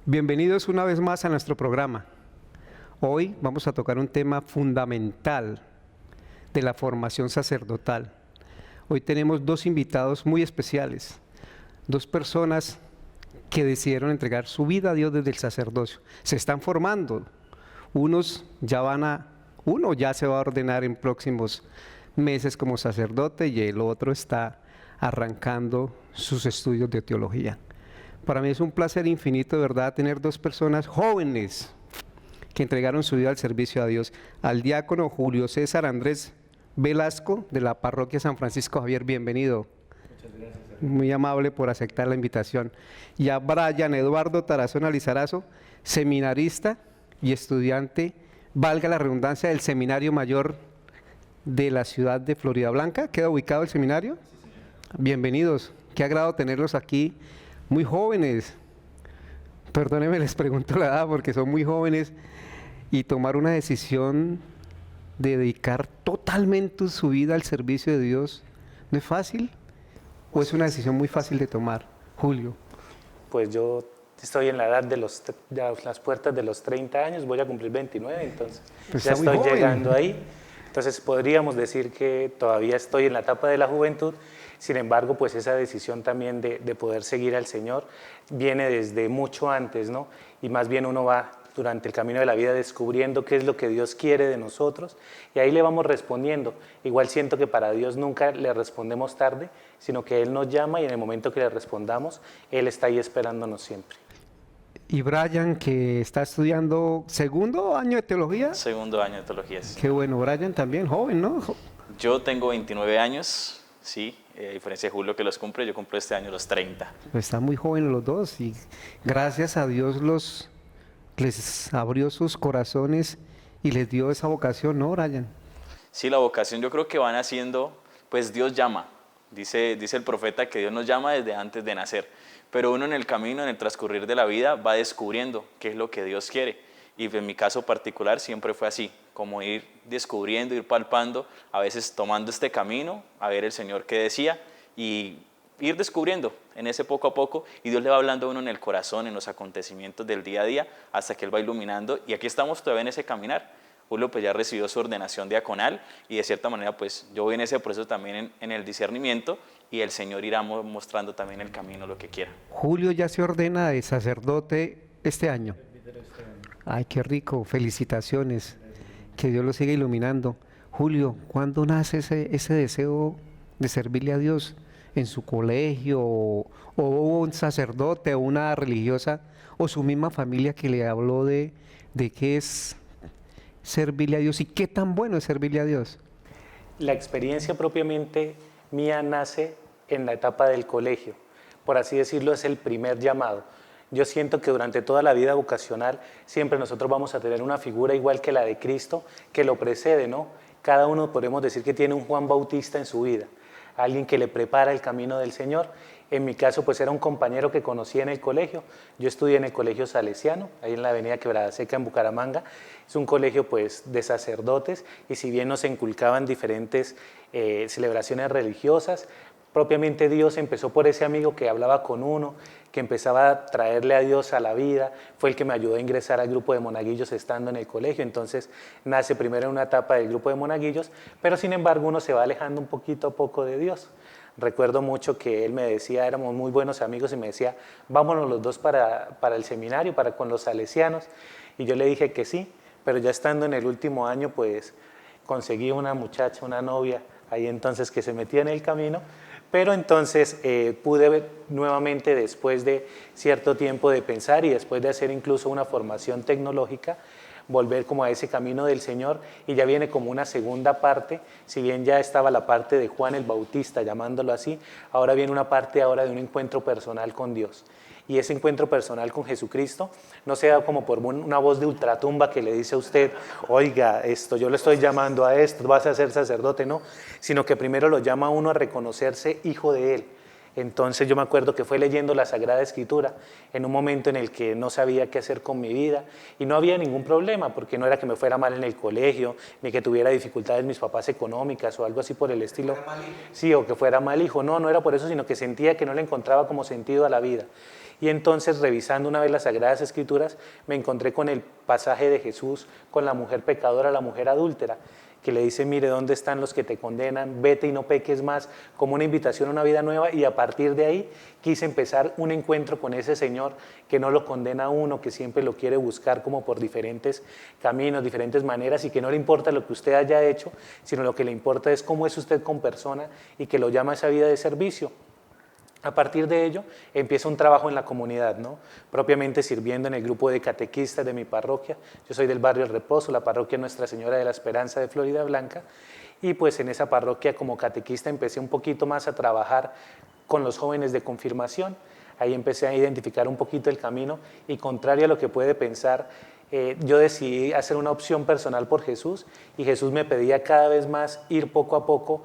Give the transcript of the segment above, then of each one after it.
Bienvenidos una vez más a nuestro programa. Hoy vamos a tocar un tema fundamental de la formación sacerdotal. Hoy tenemos dos invitados muy especiales, dos personas que decidieron entregar su vida a Dios desde el sacerdocio. Se están formando, uno ya se va a ordenar en próximos meses como sacerdote y el otro está arrancando sus estudios de teología. Para mí es un placer infinito, de verdad, tener dos personas jóvenes que entregaron su vida al servicio a Dios. Al diácono Julio César Andrés Velasco, de la parroquia San Francisco Javier, bienvenido. Muchas gracias. Muy amable por aceptar la invitación. Y a Brian Eduardo Tarazona Lizarazo, seminarista y estudiante, valga la redundancia, del Seminario Mayor de la ciudad de Florida Blanca. ¿Queda ubicado el seminario? Sí, señor. Bienvenidos. Qué agrado tenerlos aquí. Muy jóvenes, perdónenme, les pregunto la edad porque son muy jóvenes, y tomar una decisión de dedicar totalmente su vida al servicio de Dios, ¿no es fácil? ¿O es una decisión muy fácil de tomar? Julio. Pues yo estoy en la edad de las puertas de los 30 años, voy a cumplir 29, entonces Pues ya está muy estoy joven. llegando ahí. Entonces podríamos decir que todavía estoy en la etapa de la juventud. Sin embargo, pues esa decisión también de poder seguir al Señor viene desde mucho antes, ¿no? Y más bien uno va durante el camino de la vida descubriendo qué es lo que Dios quiere de nosotros y ahí le vamos respondiendo. Igual siento que para Dios nunca le respondemos tarde, sino que Él nos llama y en el momento que le respondamos, Él está ahí esperándonos siempre. Y Brian, que está estudiando segundo año de teología. Segundo año de teología. Sí. Qué bueno, Brian también, joven, ¿no? Yo tengo 29 años, sí, a diferencia de Julio que los cumple, yo cumplo este año los 30. Pues están muy jóvenes los dos y gracias a Dios les abrió sus corazones y les dio esa vocación, ¿no, Brian? Sí, la vocación yo creo que van haciendo, pues Dios llama. Dice el profeta que Dios nos llama desde antes de nacer, pero uno en el camino, en el transcurrir de la vida, va descubriendo qué es lo que Dios quiere. Y en mi caso particular siempre fue así, como ir descubriendo, ir palpando, a veces tomando este camino, a ver el Señor qué decía y ir descubriendo en ese poco a poco, y Dios le va hablando a uno en el corazón, en los acontecimientos del día a día, hasta que Él va iluminando, y aquí estamos todavía en ese caminar. Julio pues ya recibió su ordenación diaconal y de cierta manera pues yo voy en ese proceso también en el discernimiento, y el Señor irá mostrando también el camino, lo que quiera. Julio ya se ordena de sacerdote este año. Ay, qué rico, felicitaciones, que Dios lo siga iluminando. Julio, ¿cuándo nace ese deseo de servirle a Dios? ¿En su colegio, o un sacerdote, o una religiosa, o su misma familia que le habló de qué es servirle a Dios y qué tan bueno es servirle a Dios? La experiencia propiamente mía nace en la etapa del colegio. Por así decirlo, es el primer llamado. Yo siento que durante toda la vida vocacional siempre nosotros vamos a tener una figura igual que la de Cristo que lo precede, ¿no? Cada uno podemos decir que tiene un Juan Bautista en su vida, alguien que le prepara el camino del Señor. En mi caso, pues era un compañero que conocí en el colegio. Yo estudié en el Colegio Salesiano, ahí en la avenida Quebrada Seca, en Bucaramanga. Es un colegio pues de sacerdotes, y si bien nos inculcaban diferentes celebraciones religiosas, propiamente Dios empezó por ese amigo que hablaba con uno, que empezaba a traerle a Dios a la vida. Fue el que me ayudó a ingresar al grupo de monaguillos estando en el colegio. Entonces nace primero en una etapa del grupo de monaguillos, pero sin embargo uno se va alejando un poquito a poco de Dios. Recuerdo mucho que él me decía, éramos muy buenos amigos, y me decía, vámonos los dos para el seminario, con los salesianos. Y yo le dije que sí, pero ya estando en el último año, pues conseguí una muchacha, una novia, ahí entonces que se metía en el camino. Pero entonces pude nuevamente, después de cierto tiempo de pensar y después de hacer incluso una formación tecnológica, volver como a ese camino del Señor, y ya viene como una segunda parte. Si bien ya estaba la parte de Juan el Bautista, llamándolo así, ahora viene una parte ahora de un encuentro personal con Dios. Y ese encuentro personal con Jesucristo no se da como por una voz de ultratumba que le dice a usted, oiga, yo le estoy llamando a esto, vas a ser sacerdote, no, sino que primero lo llama a uno a reconocerse hijo de Él, Entonces yo me acuerdo que fue leyendo la Sagrada Escritura en un momento en el que no sabía qué hacer con mi vida y no había ningún problema, porque no era que me fuera mal en el colegio, ni que tuviera dificultades mis papás económicas o algo así por el estilo. Sí, o que fuera mal hijo. No, no era por eso, sino que sentía que no le encontraba como sentido a la vida. Y entonces, revisando una vez las Sagradas Escrituras, me encontré con el pasaje de Jesús con la mujer pecadora, la mujer adúltera, que le dice, mire, ¿dónde están los que te condenan? Vete y no peques más, como una invitación a una vida nueva, y a partir de ahí quise empezar un encuentro con ese Señor que no lo condena a uno, que siempre lo quiere buscar como por diferentes caminos, diferentes maneras, y que no le importa lo que usted haya hecho, sino lo que le importa es cómo es usted con persona y que lo llama a esa vida de servicio. A partir de ello, empieza un trabajo en la comunidad, ¿no? Propiamente sirviendo en el grupo de catequistas de mi parroquia. Yo soy del barrio El Reposo, la parroquia Nuestra Señora de la Esperanza de Florida Blanca, y pues en esa parroquia como catequista empecé un poquito más a trabajar con los jóvenes de confirmación. Ahí empecé a identificar un poquito el camino y, contrario a lo que puede pensar, yo decidí hacer una opción personal por Jesús, y Jesús me pedía cada vez más ir poco a poco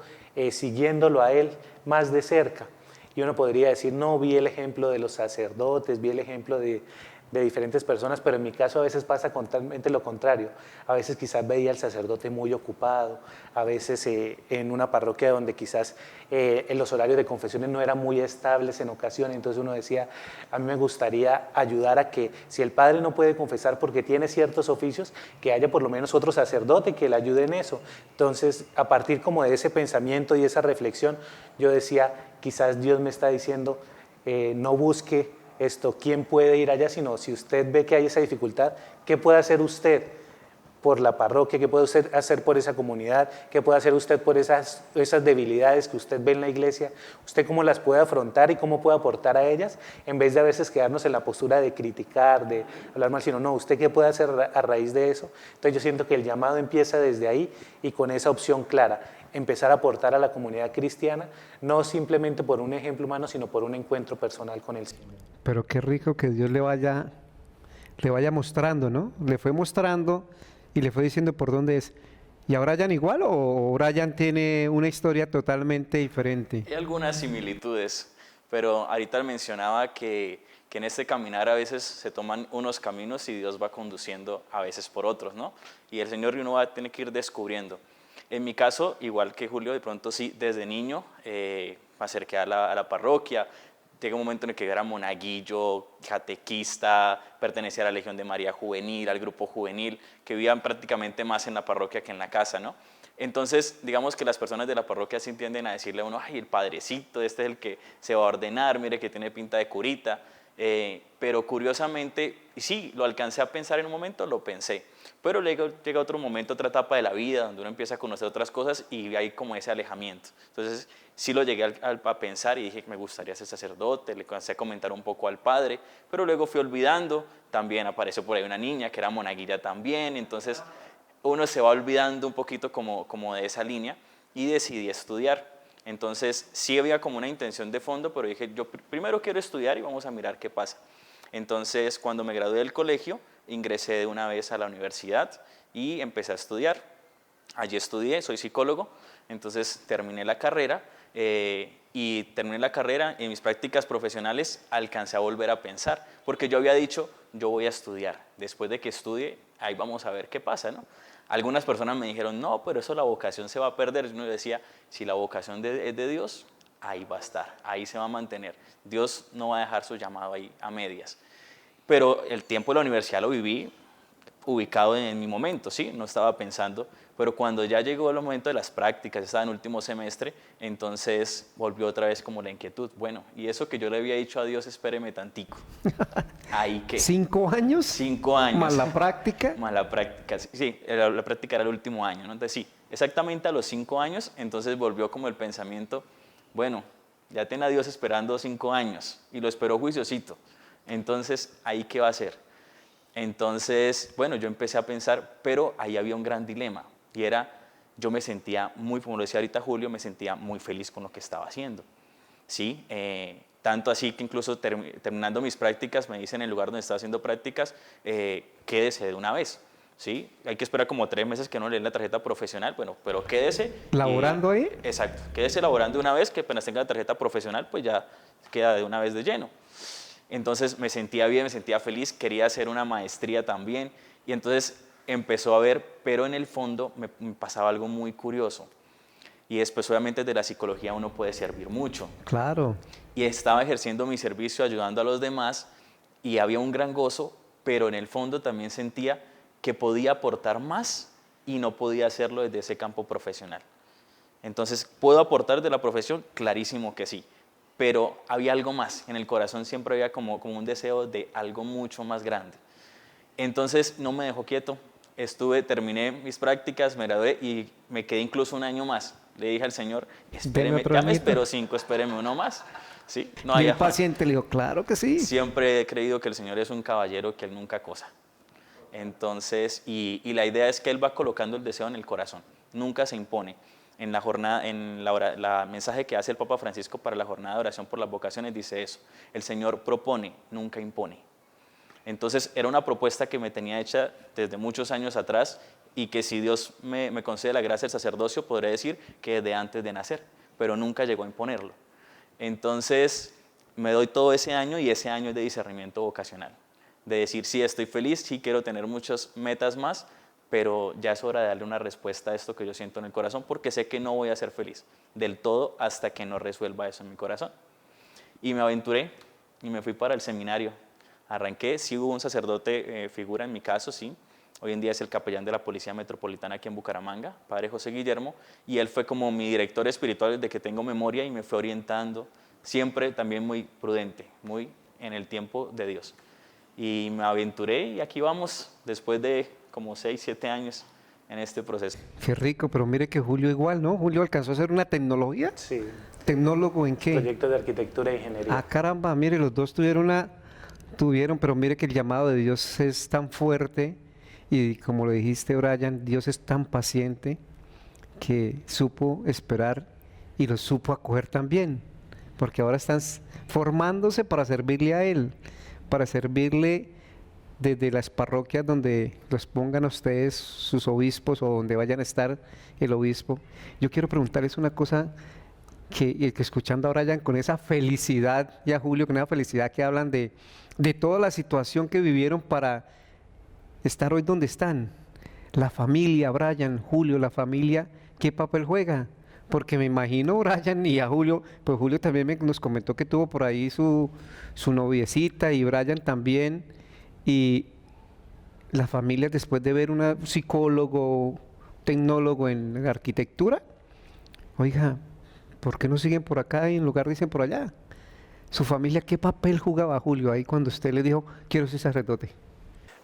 siguiéndolo a Él más de cerca. Y uno podría decir, no, vi el ejemplo de los sacerdotes, vi el ejemplo de diferentes personas, pero en mi caso a veces pasa totalmente lo contrario. A veces quizás veía al sacerdote muy ocupado, a veces en una parroquia donde quizás en los horarios de confesiones no eran muy estables en ocasiones, entonces uno decía, a mí me gustaría ayudar a que si el padre no puede confesar porque tiene ciertos oficios, que haya por lo menos otro sacerdote que le ayude en eso. Entonces, a partir como de ese pensamiento y esa reflexión, yo decía, quizás Dios me está diciendo, no busque esto, quién puede ir allá, sino si usted ve que hay esa dificultad, ¿qué puede hacer usted por la parroquia? ¿Qué puede usted hacer por esa comunidad? ¿Qué puede hacer usted por esas debilidades que usted ve en la iglesia? ¿Usted cómo las puede afrontar y cómo puede aportar a ellas? En vez de a veces quedarnos en la postura de criticar, de hablar mal, sino no, ¿usted qué puede hacer a raíz de eso? Entonces yo siento que el llamado empieza desde ahí y con esa opción clara, empezar a aportar a la comunidad cristiana, no simplemente por un ejemplo humano, sino por un encuentro personal con el Señor. Pero qué rico que Dios le vaya mostrando, ¿no? Le fue mostrando y le fue diciendo por dónde es. ¿Y a Brian igual o Brian tiene una historia totalmente diferente? Hay algunas similitudes, pero ahorita mencionaba que en este caminar a veces se toman unos caminos y Dios va conduciendo a veces por otros, ¿no? Y el Señor uno va a tener que ir descubriendo. En mi caso, igual que Julio, de pronto sí, desde niño me acerqué a la parroquia. Llega un momento en el que era monaguillo, catequista, pertenecía a la Legión de María Juvenil, al grupo juvenil, que vivían prácticamente más en la parroquia que en la casa, ¿no? Entonces, digamos que las personas de la parroquia sí tienden a decirle a uno, ay, el padrecito, este es el que se va a ordenar, mire que tiene pinta de curita. Pero curiosamente, sí, lo alcancé a pensar en un momento, lo pensé. Pero luego llega otro momento, otra etapa de la vida, donde uno empieza a conocer otras cosas y hay como ese alejamiento. Entonces, sí lo llegué a pensar y dije que me gustaría ser sacerdote, le comencé a comentar un poco al padre, pero luego fui olvidando, también apareció por ahí una niña que era monaguilla también, entonces uno se va olvidando un poquito como de esa línea y decidí estudiar. Entonces, sí había como una intención de fondo, pero dije, yo primero quiero estudiar y vamos a mirar qué pasa. Entonces, cuando me gradué del colegio, ingresé de una vez a la universidad y empecé a estudiar. Allí estudié, soy psicólogo, entonces terminé la carrera y terminé la carrera en mis prácticas profesionales alcancé a volver a pensar, porque yo había dicho, yo voy a estudiar, después de que estudie, ahí vamos a ver qué pasa, ¿no? Algunas personas me dijeron, no, pero eso la vocación se va a perder. Yo decía, si la vocación es de Dios, ahí va a estar, ahí se va a mantener. Dios no va a dejar su llamado ahí a medias. Pero el tiempo de la universidad lo viví ubicado en mi momento, ¿sí? No estaba pensando, pero cuando ya llegó el momento de las prácticas, estaba en último semestre, entonces volvió otra vez como la inquietud. Bueno, y eso que yo le había dicho a Dios, espéreme tantico. Ahí que... ¿5 años? 5 años. ¿Más la práctica? Más la práctica, sí, la práctica era el último año, ¿no? Entonces sí, exactamente a los 5 años, entonces volvió como el pensamiento, bueno, ya tiene a Dios esperando 5 años, y lo esperó juiciosito, entonces, ¿ahí qué va a hacer? Entonces, bueno, yo empecé a pensar, pero ahí había un gran dilema, y era, yo me sentía muy, como lo decía ahorita Julio, me sentía muy feliz con lo que estaba haciendo, ¿sí? Tanto así que incluso terminando mis prácticas, me dicen en el lugar donde estaba haciendo prácticas, quédese de una vez. ¿sí? Hay que esperar como 3 meses que no le den la tarjeta profesional, bueno, pero quédese. ¿Laborando ahí? Exacto, quédese laborando una vez, que apenas tenga la tarjeta profesional, pues ya queda de una vez de lleno. Entonces me sentía bien, me sentía feliz, quería hacer una maestría también, y entonces empezó a ver, pero en el fondo me pasaba algo muy curioso. Y después obviamente de la psicología uno puede servir mucho. Claro. Y estaba ejerciendo mi servicio, ayudando a los demás, y había un gran gozo, pero en el fondo también sentía que podía aportar más y no podía hacerlo desde ese campo profesional. Entonces, ¿puedo aportar de la profesión? Clarísimo que sí, pero había algo más. En el corazón siempre había como un deseo de algo mucho más grande. Entonces, no me dejó quieto. Terminé mis prácticas, me gradué y me quedé incluso un año más. Le dije al Señor, espéreme, ya me esperó 5, espéreme uno más. ¿Sí? No y hay el paciente le dijo, claro que sí. Siempre he creído que el Señor es un caballero que Él nunca cosa. Entonces, y la idea es que Él va colocando el deseo en el corazón, nunca se impone. En la jornada, la mensaje que hace el Papa Francisco para la jornada de oración por las vocaciones dice eso, el Señor propone, nunca impone. Entonces era una propuesta que me tenía hecha desde muchos años atrás y que si Dios me concede la gracia del sacerdocio, podré decir que desde antes de nacer, pero nunca llegó a imponerlo. Entonces me doy todo ese año y ese año es de discernimiento vocacional, de decir sí estoy feliz, sí quiero tener muchas metas más, pero ya es hora de darle una respuesta a esto que yo siento en el corazón porque sé que no voy a ser feliz del todo hasta que no resuelva eso en mi corazón. Y me aventuré y me fui para el seminario. Arranqué, sí hubo un sacerdote, figura en mi caso, sí. Hoy en día es el capellán de la Policía Metropolitana aquí en Bucaramanga, Padre José Guillermo, y él fue como mi director espiritual desde que tengo memoria y me fue orientando, siempre también muy prudente, muy en el tiempo de Dios. Y me aventuré y aquí vamos, después de como 6, 7 años en este proceso. Qué rico, pero mire que Julio igual, ¿no? Julio alcanzó a hacer una tecnología. Sí. ¿Tecnólogo en qué? Proyecto de arquitectura e ingeniería. Ah, caramba, mire, los dos tuvieron, pero mire que el llamado de Dios es tan fuerte y como lo dijiste, Brian, Dios es tan paciente que supo esperar y los supo acoger también, porque ahora están formándose para servirle a Él, para servirle desde las parroquias donde los pongan a ustedes sus obispos o donde vayan a estar el obispo. Yo quiero preguntarles una cosa que escuchando a Brian con esa felicidad y a Julio con esa felicidad que hablan de toda la situación que vivieron para estar hoy donde están. La familia, Brian, Julio, la familia, ¿qué papel juega? Porque me imagino, Brian y a Julio, pues Julio también nos comentó que tuvo por ahí su noviecita y Brian también. Y la familia después de ver un psicólogo, tecnólogo en arquitectura, oiga, ¿por qué no siguen por acá y en lugar dicen por allá? ¿Su familia qué papel jugaba Julio ahí cuando usted le dijo, quiero ser sacerdote?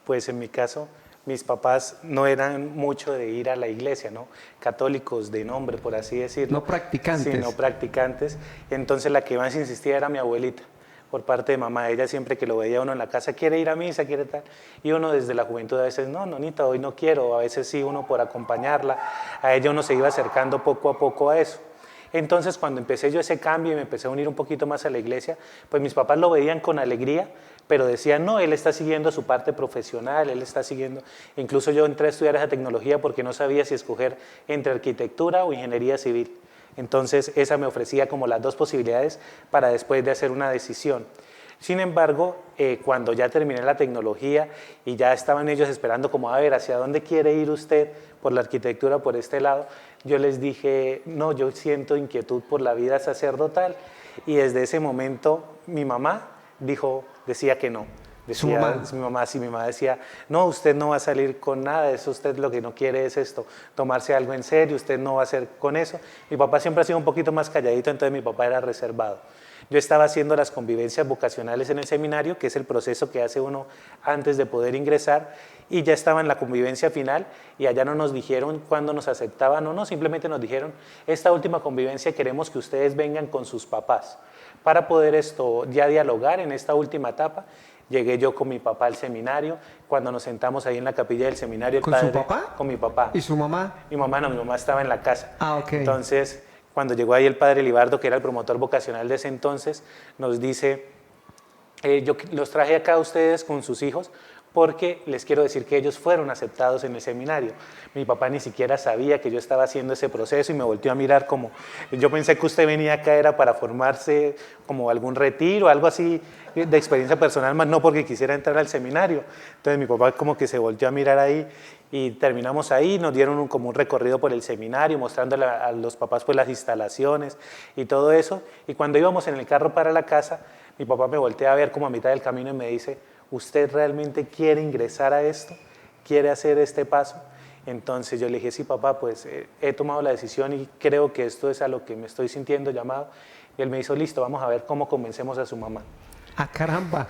Pues en mi caso, mis papás no eran mucho de ir a la iglesia, ¿no? Católicos de nombre, por así decirlo. No practicantes. Sí, no practicantes. Entonces la que más insistía era mi abuelita, por parte de mamá. Ella siempre que lo veía uno en la casa, quiere ir a misa, quiere tal. Y uno desde la juventud a veces, no, nonita, hoy no quiero. A veces sí, uno por acompañarla. A ella uno se iba acercando poco a poco a eso. Entonces, cuando empecé yo ese cambio y me empecé a unir un poquito más a la iglesia, pues mis papás lo veían con alegría, pero decían, no, él está siguiendo su parte profesional, él está siguiendo... Incluso yo entré a estudiar esa tecnología porque no sabía si escoger entre arquitectura o ingeniería civil. Entonces, esa me ofrecía como las dos posibilidades para después de hacer una decisión. Sin embargo, cuando ya terminé la tecnología y ya estaban ellos esperando como, a ver, ¿hacia dónde quiere ir usted por la arquitectura, por este lado? Yo les dije, no, yo siento inquietud por la vida sacerdotal. Y desde ese momento mi mamá decía que no. ¿Su mamá? Mi mamá decía, no, usted no va a salir con nada de eso, usted lo que no quiere es esto, tomarse algo en serio, usted no va a hacer con eso. Mi papá siempre ha sido un poquito más calladito, entonces mi papá era reservado. Yo estaba haciendo las convivencias vocacionales en el seminario, que es el proceso que hace uno antes de poder ingresar, y ya estaba en la convivencia final, y allá no nos dijeron cuándo nos aceptaban o no, simplemente nos dijeron, esta última convivencia queremos que ustedes vengan con sus papás, para poder ya dialogar en esta última etapa. Llegué yo con mi papá al seminario, cuando nos sentamos ahí en la capilla del seminario. ¿Con su papá? Con mi papá. ¿Y su mamá? Mi mamá no, mi mamá estaba en la casa. Ah, ok. Entonces, cuando llegó ahí el padre Libardo, que era el promotor vocacional de ese entonces, nos dice, yo los traje acá a ustedes con sus hijos, porque les quiero decir que ellos fueron aceptados en el seminario. Mi papá ni siquiera sabía que yo estaba haciendo ese proceso y me volteó a mirar como, yo pensé que usted venía acá era para formarse como algún retiro, algo así de experiencia personal, más no porque quisiera entrar al seminario. Entonces mi papá como que se volteó a mirar ahí y terminamos ahí, nos dieron como un recorrido por el seminario, mostrándole a los papás pues las instalaciones y todo eso. Y cuando íbamos en el carro para la casa, mi papá me voltea a ver como a mitad del camino y me dice, ¿usted realmente quiere ingresar a esto? ¿Quiere hacer este paso? Entonces yo le dije, sí papá, pues he tomado la decisión y creo que esto es a lo que me estoy sintiendo llamado. Y él me dijo, listo, vamos a ver cómo convencemos a su mamá. ¡Ah, caramba!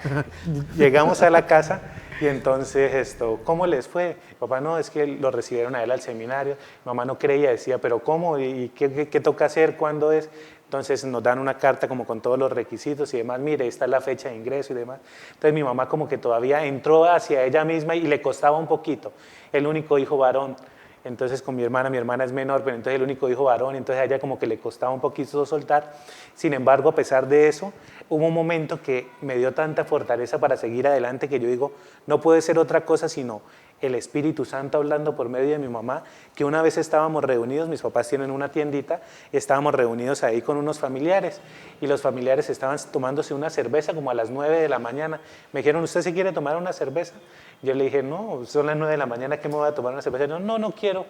Llegamos a la casa y entonces, ¿cómo les fue? Papá, no, es que lo recibieron a él al seminario. Mamá no creía, decía, ¿pero cómo? ¿Y qué toca hacer? ¿Cuándo es? Entonces nos dan una carta como con todos los requisitos y demás, mire, esta es la fecha de ingreso y demás. Entonces mi mamá como que todavía entró hacia ella misma y le costaba un poquito, el único hijo varón. Entonces con mi hermana es menor, pero entonces el único hijo varón, entonces a ella como que le costaba un poquito soltar. Sin embargo, a pesar de eso, hubo un momento que me dio tanta fortaleza para seguir adelante que yo digo, no puede ser otra cosa sino el Espíritu Santo hablando por medio de mi mamá, que una vez estábamos reunidos, mis papás tienen una tiendita, y estábamos reunidos ahí con unos familiares, y los familiares estaban tomándose una cerveza como a las 9 de la mañana. Me dijeron, ¿usted se quiere tomar una cerveza? Yo le dije, no, son las 9 de la mañana, ¿qué me voy a tomar una cerveza? Yo, no quiero.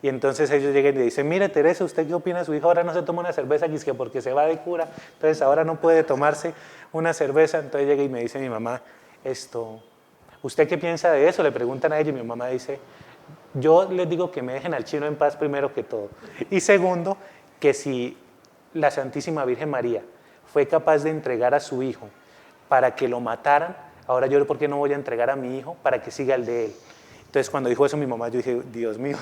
Y entonces ellos llegan y dicen, mire Teresa, ¿usted qué opina? Su hija ahora no se toma una cerveza, que es que porque se va de cura, entonces ahora no puede tomarse una cerveza. Entonces llega y me dice mi mamá, ¿usted qué piensa de eso? Le preguntan a ella y mi mamá dice, yo les digo que me dejen al chino en paz primero que todo. Y segundo, que si la Santísima Virgen María fue capaz de entregar a su hijo para que lo mataran, ahora yo ¿por qué no voy a entregar a mi hijo para que siga el de él? Entonces cuando dijo eso mi mamá, yo dije, Dios mío,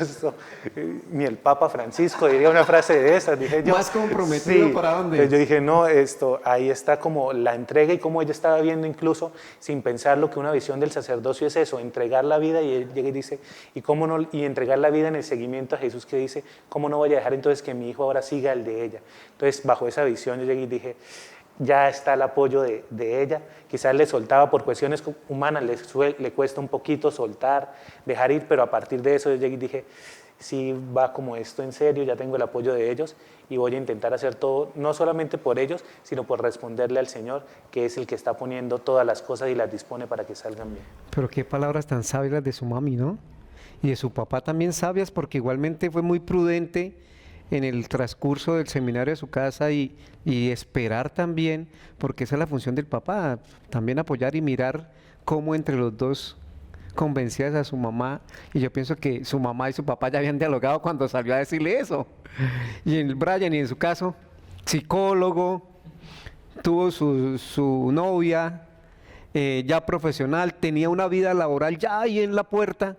ni el Papa Francisco diría una frase de esas. Dije yo, ¿Más comprometido sí. para dónde? Entonces yo dije, no, ahí está como la entrega y cómo ella estaba viendo incluso sin pensar lo que una visión del sacerdocio es eso, entregar la vida. Y él llega y dice, y entregar la vida en el seguimiento a Jesús, que dice, ¿cómo no voy a dejar entonces que mi hijo ahora siga el de ella? Entonces bajo esa visión yo llegué y dije, ya está el apoyo de ella, quizás le soltaba por cuestiones humanas, le cuesta un poquito soltar, dejar ir, pero a partir de eso yo llegué y dije, si va como esto en serio, ya tengo el apoyo de ellos y voy a intentar hacer todo, no solamente por ellos, sino por responderle al Señor, que es el que está poniendo todas las cosas y las dispone para que salgan bien. Pero qué palabras tan sabias las de su mami, ¿no? Y de su papá también sabias, porque igualmente fue muy prudente en el transcurso del seminario de su casa y esperar también, porque esa es la función del papá, también apoyar y mirar cómo entre los dos convencías a su mamá. Y yo pienso que su mamá y su papá ya habían dialogado cuando salió a decirle eso. Y en el Brian, y en su caso, psicólogo, tuvo su novia, ya profesional, tenía una vida laboral ya ahí en la puerta.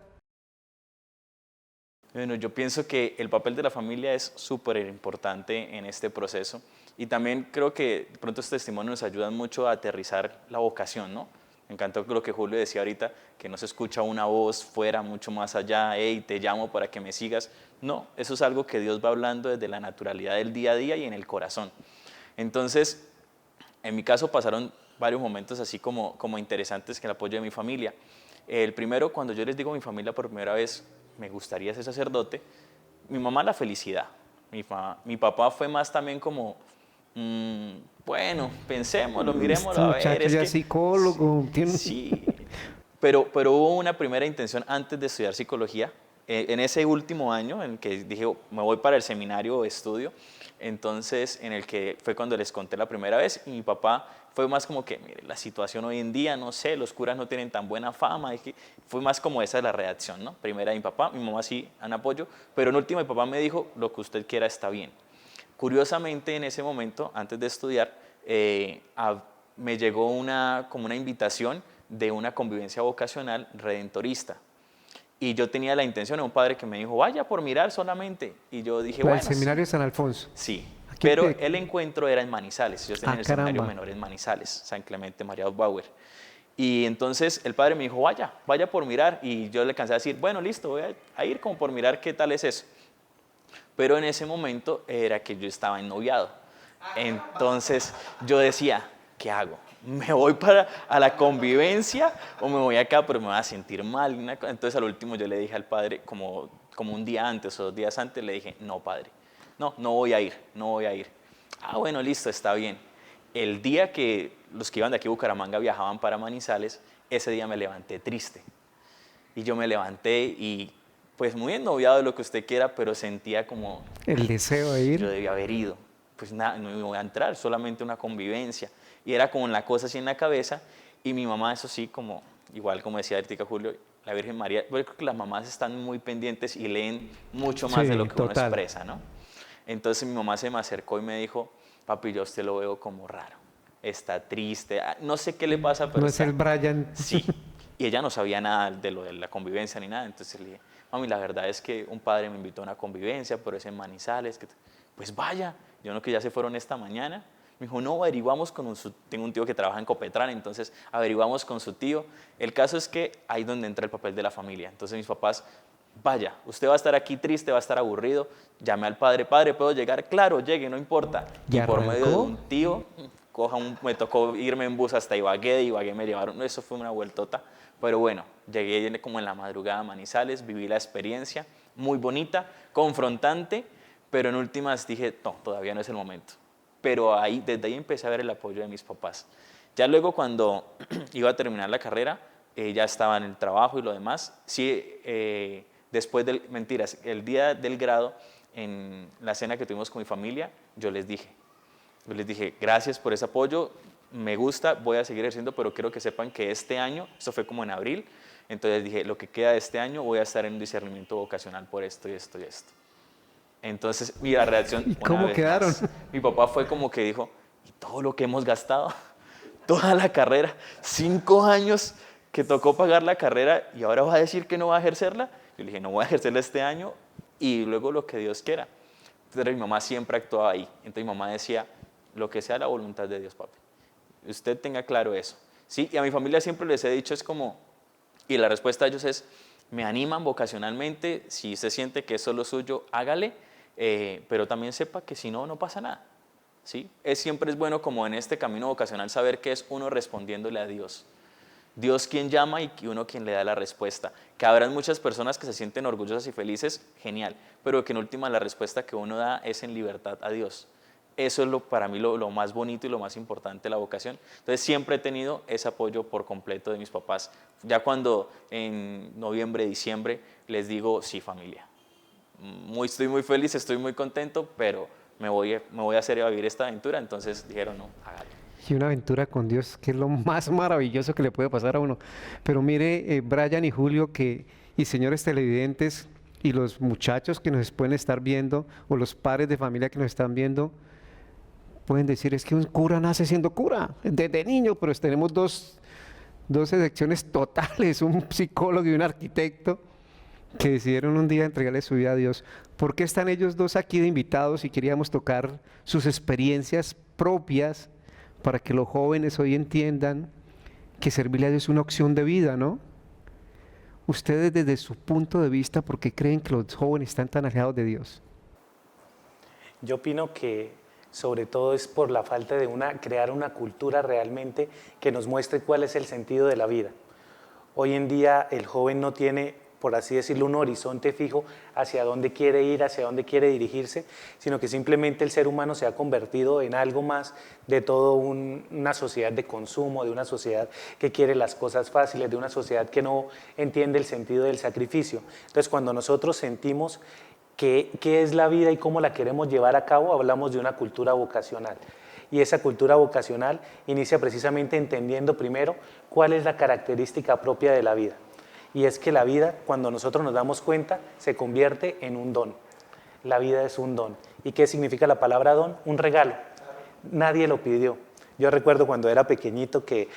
Bueno, yo pienso que el papel de la familia es súper importante en este proceso y también creo que de pronto estos testimonios nos ayudan mucho a aterrizar la vocación, ¿no? Me encantó lo que Julio decía ahorita, que no se escucha una voz fuera, mucho más allá, hey, te llamo para que me sigas. No, eso es algo que Dios va hablando desde la naturalidad del día a día y en el corazón. Entonces, en mi caso pasaron varios momentos así como interesantes que el apoyo de mi familia. El primero, cuando yo les digo a mi familia por primera vez, me gustaría ser sacerdote, mi mamá la felicidad, mi papá fue más también como, bueno, pensémoslo, miremoslo, a ver. Muchacho ya es psicólogo. Sí, pero hubo una primera intención antes de estudiar psicología, en ese último año en que dije, me voy para el seminario de estudio, entonces en el que fue cuando les conté la primera vez y mi papá fue más como que, mire, la situación hoy en día, no sé, los curas no tienen tan buena fama, fue más como esa la reacción, ¿no? Primera mi papá, mi mamá sí en apoyo, pero en último mi papá me dijo, lo que usted quiera está bien. Curiosamente en ese momento, antes de estudiar, me llegó como una invitación de una convivencia vocacional redentorista. Y yo tenía la intención, un padre que me dijo, vaya por mirar solamente. Y yo dije, bueno. ¿El seminario de San Alfonso? Sí, pero el encuentro era en Manizales. Yo estaba en el seminario menor en Manizales, San Clemente María Bauer. Y entonces el padre me dijo, vaya por mirar. Y yo le alcancé a decir, bueno, listo, voy a ir como por mirar qué tal es eso. Pero en ese momento era que yo estaba en noviado. Entonces yo decía, ¿qué hago? ¿Me voy a la convivencia o me voy acá, pero me voy a sentir mal? Entonces al último yo le dije al padre, como un día antes o 2 días antes, le dije, no padre, no voy a ir, no voy a ir. Ah, bueno, listo, está bien. El día que los que iban de aquí a Bucaramanga viajaban para Manizales, ese día me levanté triste. Y yo me levanté y pues muy ennoviado de lo que usted quiera, pero sentía como... El deseo de ir. Yo debía haber ido. Pues nada, no me voy a entrar, solamente una convivencia. Y era como la cosa así en la cabeza. Y mi mamá, eso sí, como igual como decía ahorita Julio, la Virgen María, yo creo que las mamás están muy pendientes y leen mucho más Sí, de lo que uno total. expresa, ¿no? Entonces mi mamá se me acercó y me dijo, papi, yo a usted lo veo como raro, está triste, no sé qué le pasa, pero No es está... el Brian. Sí, y ella no sabía nada de lo de la convivencia ni nada, entonces le dije, mami, la verdad es que un padre me invitó a una convivencia, pero es en Manizales, pues vaya, yo no que ya se fueron esta mañana. Me dijo, no, averiguamos tengo un tío que trabaja en Copetrán, entonces averiguamos con su tío. El caso es que ahí es donde entra el papel de la familia. Entonces mis papás, vaya, usted va a estar aquí triste, va a estar aburrido, llame al padre, padre, ¿puedo llegar? Claro, llegue, no importa. ¿Y Y por medio de arrancó? un tío, me tocó irme en bus hasta Ibagué, de Ibagué me llevaron, eso fue una vueltota. Pero bueno, llegué como en la madrugada a Manizales, viví la experiencia, muy bonita, confrontante, pero en últimas dije, no, todavía no es el momento. Pero desde ahí empecé a ver el apoyo de mis papás. Ya luego cuando iba a terminar la carrera, ya estaba en el trabajo y lo demás. Sí, después mentiras, el día del grado, en la cena que tuvimos con mi familia, yo les dije, gracias por ese apoyo, me gusta, voy a seguir ejerciendo, pero quiero que sepan que este año, esto fue como en abril, entonces dije, lo que queda de este año voy a estar en un discernimiento vocacional por esto y esto y esto. Entonces, y la reacción, ¿Y una cómo vez quedaron? más, mi papá fue como que dijo, ¿y todo lo que hemos gastado? Toda la carrera, 5 años que tocó pagar la carrera y ahora va a decir que no va a ejercerla. Yo le dije, no voy a ejercerla este año y luego lo que Dios quiera. Entonces mi mamá siempre actuaba ahí. Entonces mi mamá decía, lo que sea la voluntad de Dios, papi. Usted tenga claro eso. ¿Sí? Y a mi familia siempre les he dicho, es como, y la respuesta de ellos es, me animan vocacionalmente, si usted siente que eso es lo suyo, hágale, pero también sepa que si no, no pasa nada. ¿Sí? Siempre es bueno como en este camino vocacional saber que es uno respondiéndole a Dios. Dios quien llama y uno quien le da la respuesta. Que habrán muchas personas que se sienten orgullosas y felices, genial, pero que en última la respuesta que uno da es en libertad a Dios. Eso es para mí lo más bonito y lo más importante de la vocación. Entonces siempre he tenido ese apoyo por completo de mis papás. Ya cuando en noviembre, diciembre les digo, sí familia, estoy muy feliz, estoy muy contento, pero me voy a hacer a vivir esta aventura. Entonces dijeron, no, hágale. Y una aventura con Dios, que es lo más maravilloso que le puede pasar a uno. Pero mire, Brian y Julio, y señores televidentes, y los muchachos que nos pueden estar viendo, o los padres de familia que nos están viendo, pueden decir, es que un cura nace siendo cura, desde niño, pero tenemos dos excepciones totales, un psicólogo y un arquitecto, que decidieron un día entregarle su vida a Dios. ¿Por qué están ellos dos aquí de invitados y queríamos tocar sus experiencias propias para que los jóvenes hoy entiendan que servirle a Dios es una opción de vida, ¿no? Ustedes desde su punto de vista, ¿por qué creen que los jóvenes están tan alejados de Dios? Yo opino que sobre todo es por la falta de crear una cultura realmente que nos muestre cuál es el sentido de la vida. Hoy en día el joven no tiene, por así decirlo, un horizonte fijo hacia dónde quiere ir, hacia dónde quiere dirigirse, sino que simplemente el ser humano se ha convertido en algo más de toda una sociedad de consumo, de una sociedad que quiere las cosas fáciles, de una sociedad que no entiende el sentido del sacrificio. Entonces, cuando nosotros sentimos qué es la vida y cómo la queremos llevar a cabo, hablamos de una cultura vocacional. Y esa cultura vocacional inicia precisamente entendiendo primero cuál es la característica propia de la vida. Y es que la vida, cuando nosotros nos damos cuenta, se convierte en un don. La vida es un don. ¿Y qué significa la palabra don? Un regalo. Nadie lo pidió. Yo recuerdo cuando era pequeñito que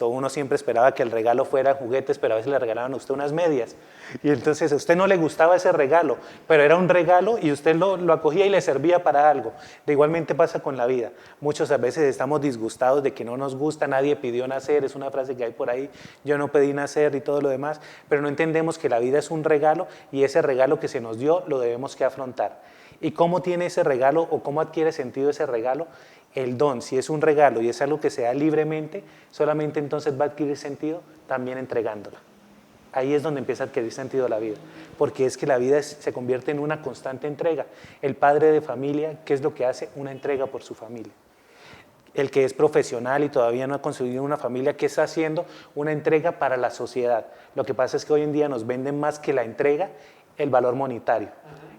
uno siempre esperaba que el regalo fuera juguetes, pero a veces le regalaban a usted unas medias. Y entonces a usted no le gustaba ese regalo, pero era un regalo y usted lo acogía y le servía para algo. De igualmente pasa con la vida. Muchas veces estamos disgustados de que no nos gusta, nadie pidió nacer, es una frase que hay por ahí, yo no pedí nacer y todo lo demás, pero no entendemos que la vida es un regalo y ese regalo que se nos dio lo debemos que afrontar. ¿Y cómo tiene ese regalo o cómo adquiere sentido ese regalo? El don, si es un regalo y es algo que se da libremente, solamente entonces va a adquirir sentido también entregándola. Ahí es donde empieza a adquirir sentido la vida, porque es que la vida se convierte en una constante entrega. El padre de familia, ¿qué es lo que hace? Una entrega por su familia. El que es profesional y todavía no ha conseguido una familia, ¿qué está haciendo? Una entrega para la sociedad. Lo que pasa es que hoy en día nos venden más que la entrega el valor monetario.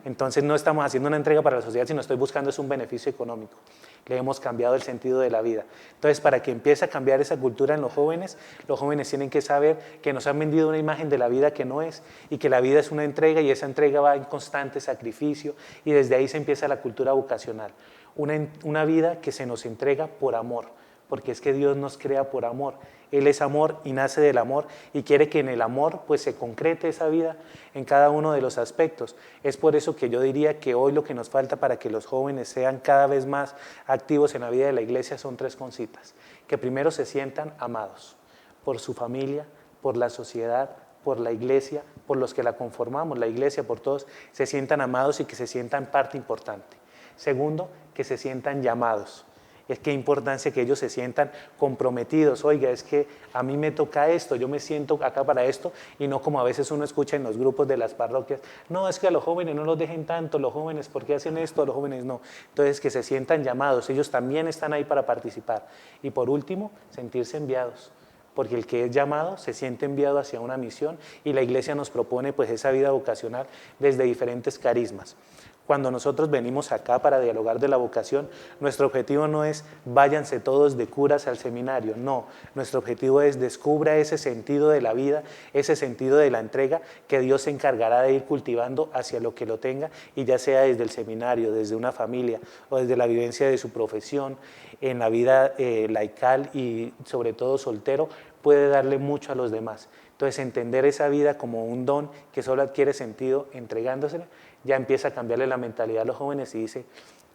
Entonces no estamos haciendo una entrega para la sociedad, sino estoy buscando es un beneficio económico. Le hemos cambiado el sentido de la vida. Entonces, para que empiece a cambiar esa cultura en los jóvenes tienen que saber que nos han vendido una imagen de la vida que no es, y que la vida es una entrega, y esa entrega va en constante sacrificio, y desde ahí se empieza la cultura vocacional. Una vida que se nos entrega por amor, porque es que Dios nos crea por amor. Él es amor y nace del amor, y quiere que en el amor pues se concrete esa vida en cada uno de los aspectos. Es por eso que yo diría que hoy lo que nos falta para que los jóvenes sean cada vez más activos en la vida de la iglesia son 3 cositas. Que primero se sientan amados por su familia, por la sociedad, por la iglesia, por los que la conformamos, la iglesia, por todos, se sientan amados y que se sientan parte importante. Segundo, que se sientan llamados. Es que importancia que ellos se sientan comprometidos. Oiga, es que a mí me toca esto, yo me siento acá para esto, y no como a veces uno escucha en los grupos de las parroquias, no, es que a los jóvenes no los dejen tanto, los jóvenes, ¿por qué hacen esto? A los jóvenes no. Entonces, que se sientan llamados, ellos también están ahí para participar. Y por último, sentirse enviados, porque el que es llamado se siente enviado hacia una misión, y la iglesia nos propone pues esa vida vocacional desde diferentes carismas. Cuando nosotros venimos acá para dialogar de la vocación, nuestro objetivo no es váyanse todos de curas al seminario, no. Nuestro objetivo es descubra ese sentido de la vida, ese sentido de la entrega que Dios se encargará de ir cultivando hacia lo que lo tenga, y ya sea desde el seminario, desde una familia o desde la vivencia de su profesión, en la vida laical y sobre todo soltero, puede darle mucho a los demás. Entonces, entender esa vida como un don que solo adquiere sentido entregándosela, ya empieza a cambiarle la mentalidad a los jóvenes y dice,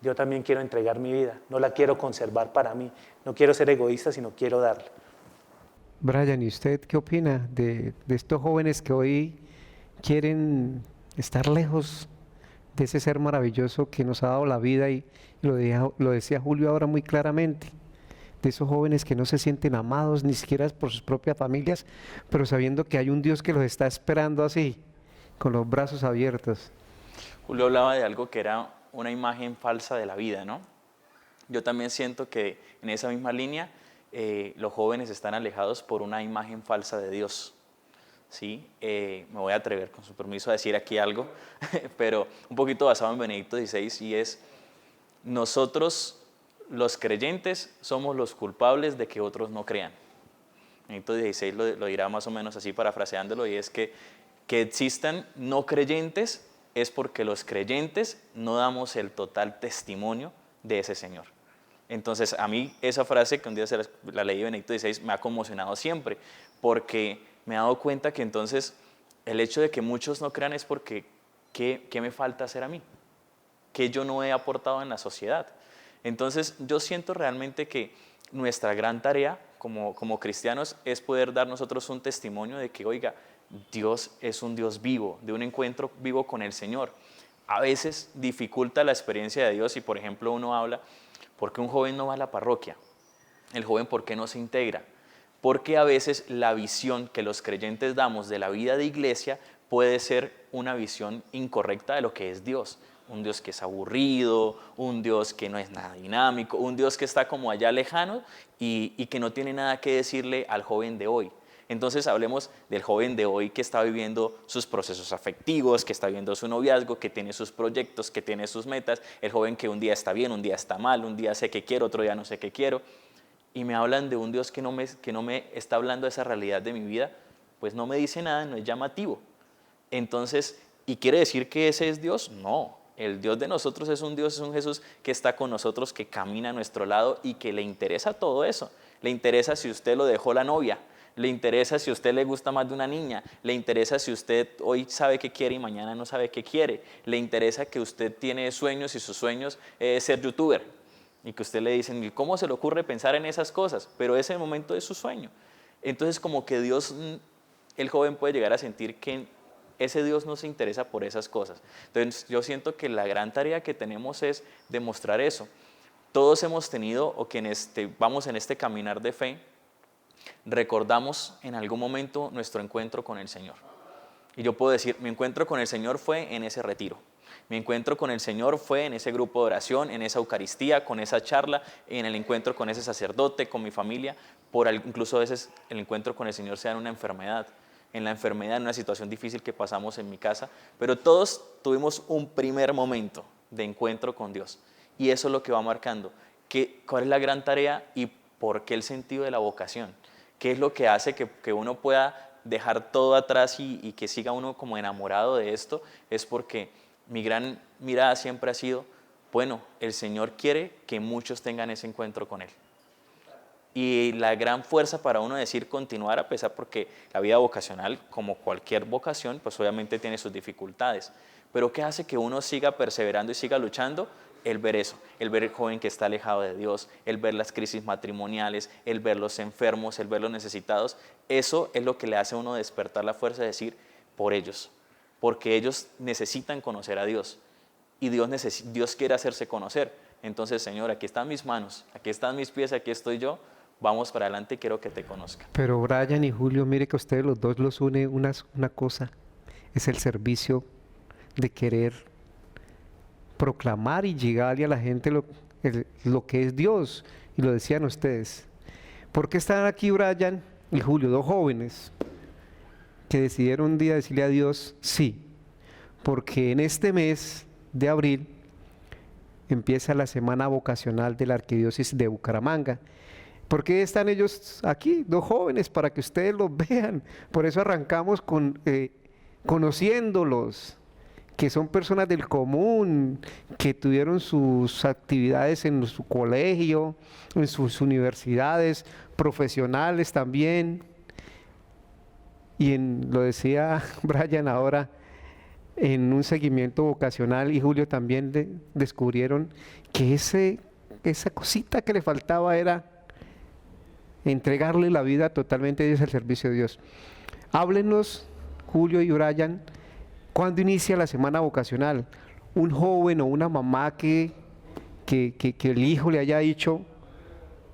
yo también quiero entregar mi vida, no la quiero conservar para mí, no quiero ser egoísta, sino quiero darla. Brian, ¿y usted qué opina de estos jóvenes que hoy quieren estar lejos de ese ser maravilloso que nos ha dado la vida, y lo decía Julio ahora muy claramente, de esos jóvenes que no se sienten amados ni siquiera por sus propias familias, pero sabiendo que hay un Dios que los está esperando así, con los brazos abiertos? Julio hablaba de algo que era una imagen falsa de la vida, ¿no? Yo también siento que en esa misma línea los jóvenes están alejados por una imagen falsa de Dios. ¿Sí? Me voy a atrever, con su permiso, a decir aquí algo, pero un poquito basado en Benedicto XVI, y es: nosotros, los creyentes, somos los culpables de que otros no crean. Benedicto XVI lo dirá más o menos así, parafraseándolo, y es que existan no creyentes es porque los creyentes no damos el total testimonio de ese Señor. Entonces, a mí esa frase, que un día la leí de Benedicto XVI, me ha conmocionado siempre, porque me he dado cuenta que entonces el hecho de que muchos no crean es porque ¿qué me falta hacer a mí? ¿Qué yo no he aportado en la sociedad? Entonces, yo siento realmente que nuestra gran tarea como cristianos es poder dar nosotros un testimonio de que, oiga, Dios es un Dios vivo, de un encuentro vivo con el Señor. A veces dificulta la experiencia de Dios, y por ejemplo uno habla, ¿por qué un joven no va a la parroquia? El joven, ¿por qué no se integra? Porque a veces la visión que los creyentes damos de la vida de iglesia puede ser una visión incorrecta de lo que es Dios. Un Dios que es aburrido, un Dios que no es nada dinámico, un Dios que está como allá lejano y que no tiene nada que decirle al joven de hoy. Entonces hablemos del joven de hoy que está viviendo sus procesos afectivos, que está viviendo su noviazgo, que tiene sus proyectos, que tiene sus metas. El joven que un día está bien, un día está mal, un día sé que quiero, otro día no sé qué quiero. Y me hablan de un Dios que no me está hablando de esa realidad de mi vida, pues no me dice nada, no es llamativo. Entonces, ¿y quiere decir que ese es Dios? No. El Dios de nosotros es un Dios, es un Jesús que está con nosotros, que camina a nuestro lado y que le interesa todo eso. Le interesa si usted lo dejó la novia, le interesa si a usted le gusta más de una niña, le interesa si usted hoy sabe qué quiere y mañana no sabe qué quiere, le interesa que usted tiene sueños y sus sueños es ser youtuber, y que usted le dicen, ¿cómo se le ocurre pensar en esas cosas? Pero ese momento es su sueño. Entonces, como que Dios, el joven puede llegar a sentir que ese Dios no se interesa por esas cosas. Entonces yo siento que la gran tarea que tenemos es demostrar eso. Todos hemos tenido, o quienes vamos en este caminar de fe, recordamos en algún momento nuestro encuentro con el Señor. Y yo puedo decir, mi encuentro con el Señor fue en ese retiro. Mi encuentro con el Señor fue en ese grupo de oración, en esa Eucaristía, con esa charla, en el encuentro con ese sacerdote, con mi familia. Incluso a veces el encuentro con el Señor sea en una enfermedad, en una situación difícil que pasamos en mi casa. Pero todos tuvimos un primer momento de encuentro con Dios. Y eso es lo que va marcando. ¿Cuál es la gran tarea y por qué el sentido de la vocación? ¿Qué es lo que hace que uno pueda dejar todo atrás y que siga uno como enamorado de esto? Es porque mi gran mirada siempre ha sido, bueno, el Señor quiere que muchos tengan ese encuentro con Él. Y la gran fuerza para uno decir continuar, a pesar porque la vida vocacional, como cualquier vocación, pues obviamente tiene sus dificultades. Pero ¿qué hace que uno siga perseverando y siga luchando? El ver eso, el ver el joven que está alejado de Dios, el ver las crisis matrimoniales, el ver los enfermos, el ver los necesitados. Eso es lo que le hace a uno despertar la fuerza de decir, por ellos, porque ellos necesitan conocer a Dios y Dios quiere hacerse conocer. Entonces, Señor, aquí están mis manos, aquí están mis pies, aquí estoy yo, vamos para adelante, quiero que te conozca. Pero Brian y Julio, mire que a ustedes los dos los une una cosa, es el servicio de querer proclamar y llegarle a la gente lo que es Dios, y lo decían ustedes. ¿Por qué están aquí Brian y Julio, dos jóvenes que decidieron un día decirle a Dios sí? Porque en este mes de abril empieza la semana vocacional de la Arquidiócesis de Bucaramanga. ¿Por qué están ellos aquí, dos jóvenes? Para que ustedes los vean. Por eso arrancamos conociéndolos, que son personas del común, que tuvieron sus actividades en su colegio, en sus universidades, profesionales también. Y lo decía Brian ahora, en un seguimiento vocacional, y Julio también descubrieron que esa cosita que le faltaba era entregarle la vida totalmente a Dios, al servicio de Dios. Háblenos, Julio y Brian, ¿cuándo inicia la semana vocacional? Un joven o una mamá que el hijo le haya dicho,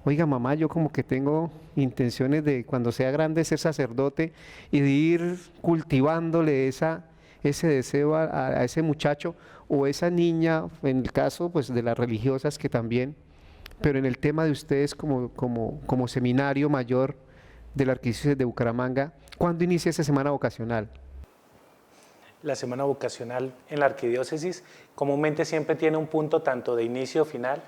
oiga mamá, yo como que tengo intenciones de cuando sea grande ser sacerdote, y de ir cultivándole ese deseo a ese muchacho o esa niña, en el caso pues de las religiosas que también, pero en el tema de ustedes como seminario mayor de la Arquidiócesis de Bucaramanga, ¿cuándo inicia esa semana vocacional? La semana vocacional en la arquidiócesis comúnmente siempre tiene un punto tanto de inicio o final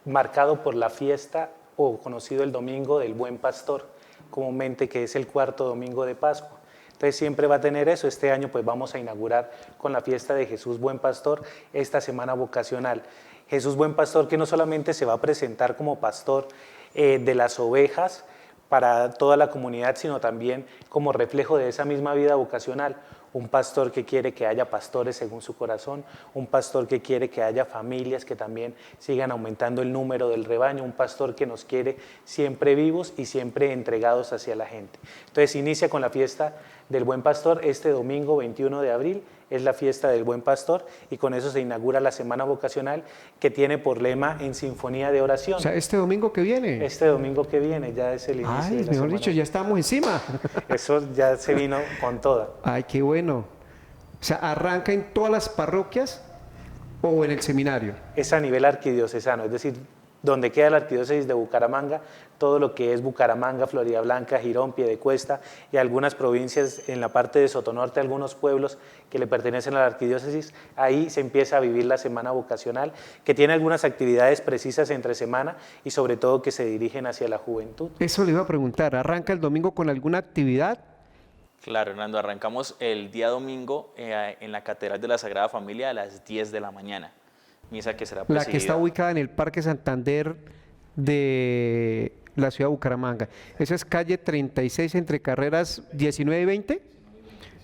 marcado por la fiesta o conocido el domingo del Buen Pastor, comúnmente que es el cuarto domingo de Pascua. Entonces siempre va a tener eso. Este año pues vamos a inaugurar con la fiesta de Jesús Buen Pastor esta semana vocacional. Jesús Buen Pastor, que no solamente se va a presentar como pastor de las ovejas para toda la comunidad, sino también como reflejo de esa misma vida vocacional. Un pastor que quiere que haya pastores según su corazón, un pastor que quiere que haya familias que también sigan aumentando el número del rebaño, un pastor que nos quiere siempre vivos y siempre entregados hacia la gente. Entonces inicia con la fiesta del Buen Pastor. Este domingo 21 de abril es la fiesta del Buen Pastor, y con eso se inaugura la semana vocacional, que tiene por lema En Sinfonía de Oración. O sea, este domingo que viene. Este domingo que viene ya es el inicio de la mejor semana. dicho, ya estamos encima. Eso ya se vino con toda. Ay, qué bueno. O sea, ¿arranca en todas las parroquias o en el seminario? Es a nivel arquidiocesano, es decir, donde queda la arquidiócesis de Bucaramanga, todo lo que es Bucaramanga, Floridablanca, Girón, Piedecuesta y algunas provincias en la parte de Sotonorte, algunos pueblos que le pertenecen a la arquidiócesis, ahí se empieza a vivir la semana vocacional, que tiene algunas actividades precisas entre semana y sobre todo que se dirigen hacia la juventud. Eso le iba a preguntar, ¿arranca el domingo con alguna actividad? Claro, Hernando, arrancamos el día domingo en la Catedral de la Sagrada Familia a las 10 de la mañana. Misa que será presidida. La que está ubicada en el Parque Santander de la ciudad de Bucaramanga. Esa es calle 36 entre carreras 19 y 20,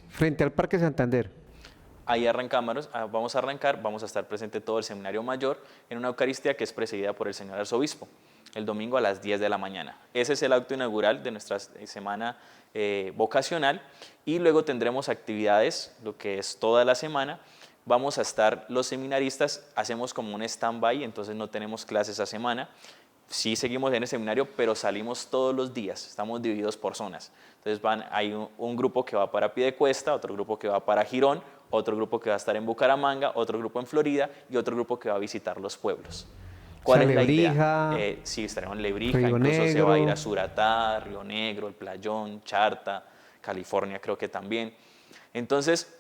frente al Parque Santander. Ahí vamos a arrancar, vamos a estar presente todo el seminario mayor en una Eucaristía que es presidida por el señor arzobispo, el domingo a las 10 de la mañana. Ese es el acto inaugural de nuestra semana vocacional, y luego tendremos actividades, lo que es toda la semana. Vamos a estar los seminaristas, hacemos como un stand-by, entonces no tenemos clases esa semana. Sí seguimos en el seminario, pero salimos todos los días, estamos divididos por zonas. Entonces hay un grupo que va para Piedecuesta, otro grupo que va para Girón, otro grupo que va a estar en Bucaramanga, otro grupo en Florida y otro grupo que va a visitar los pueblos. ¿Cuál es la idea? Sí, estaremos en Lebrija, Río incluso Negro. se va a ir a Suratá, Río Negro, El Playón, Charta, California creo que también. Entonces,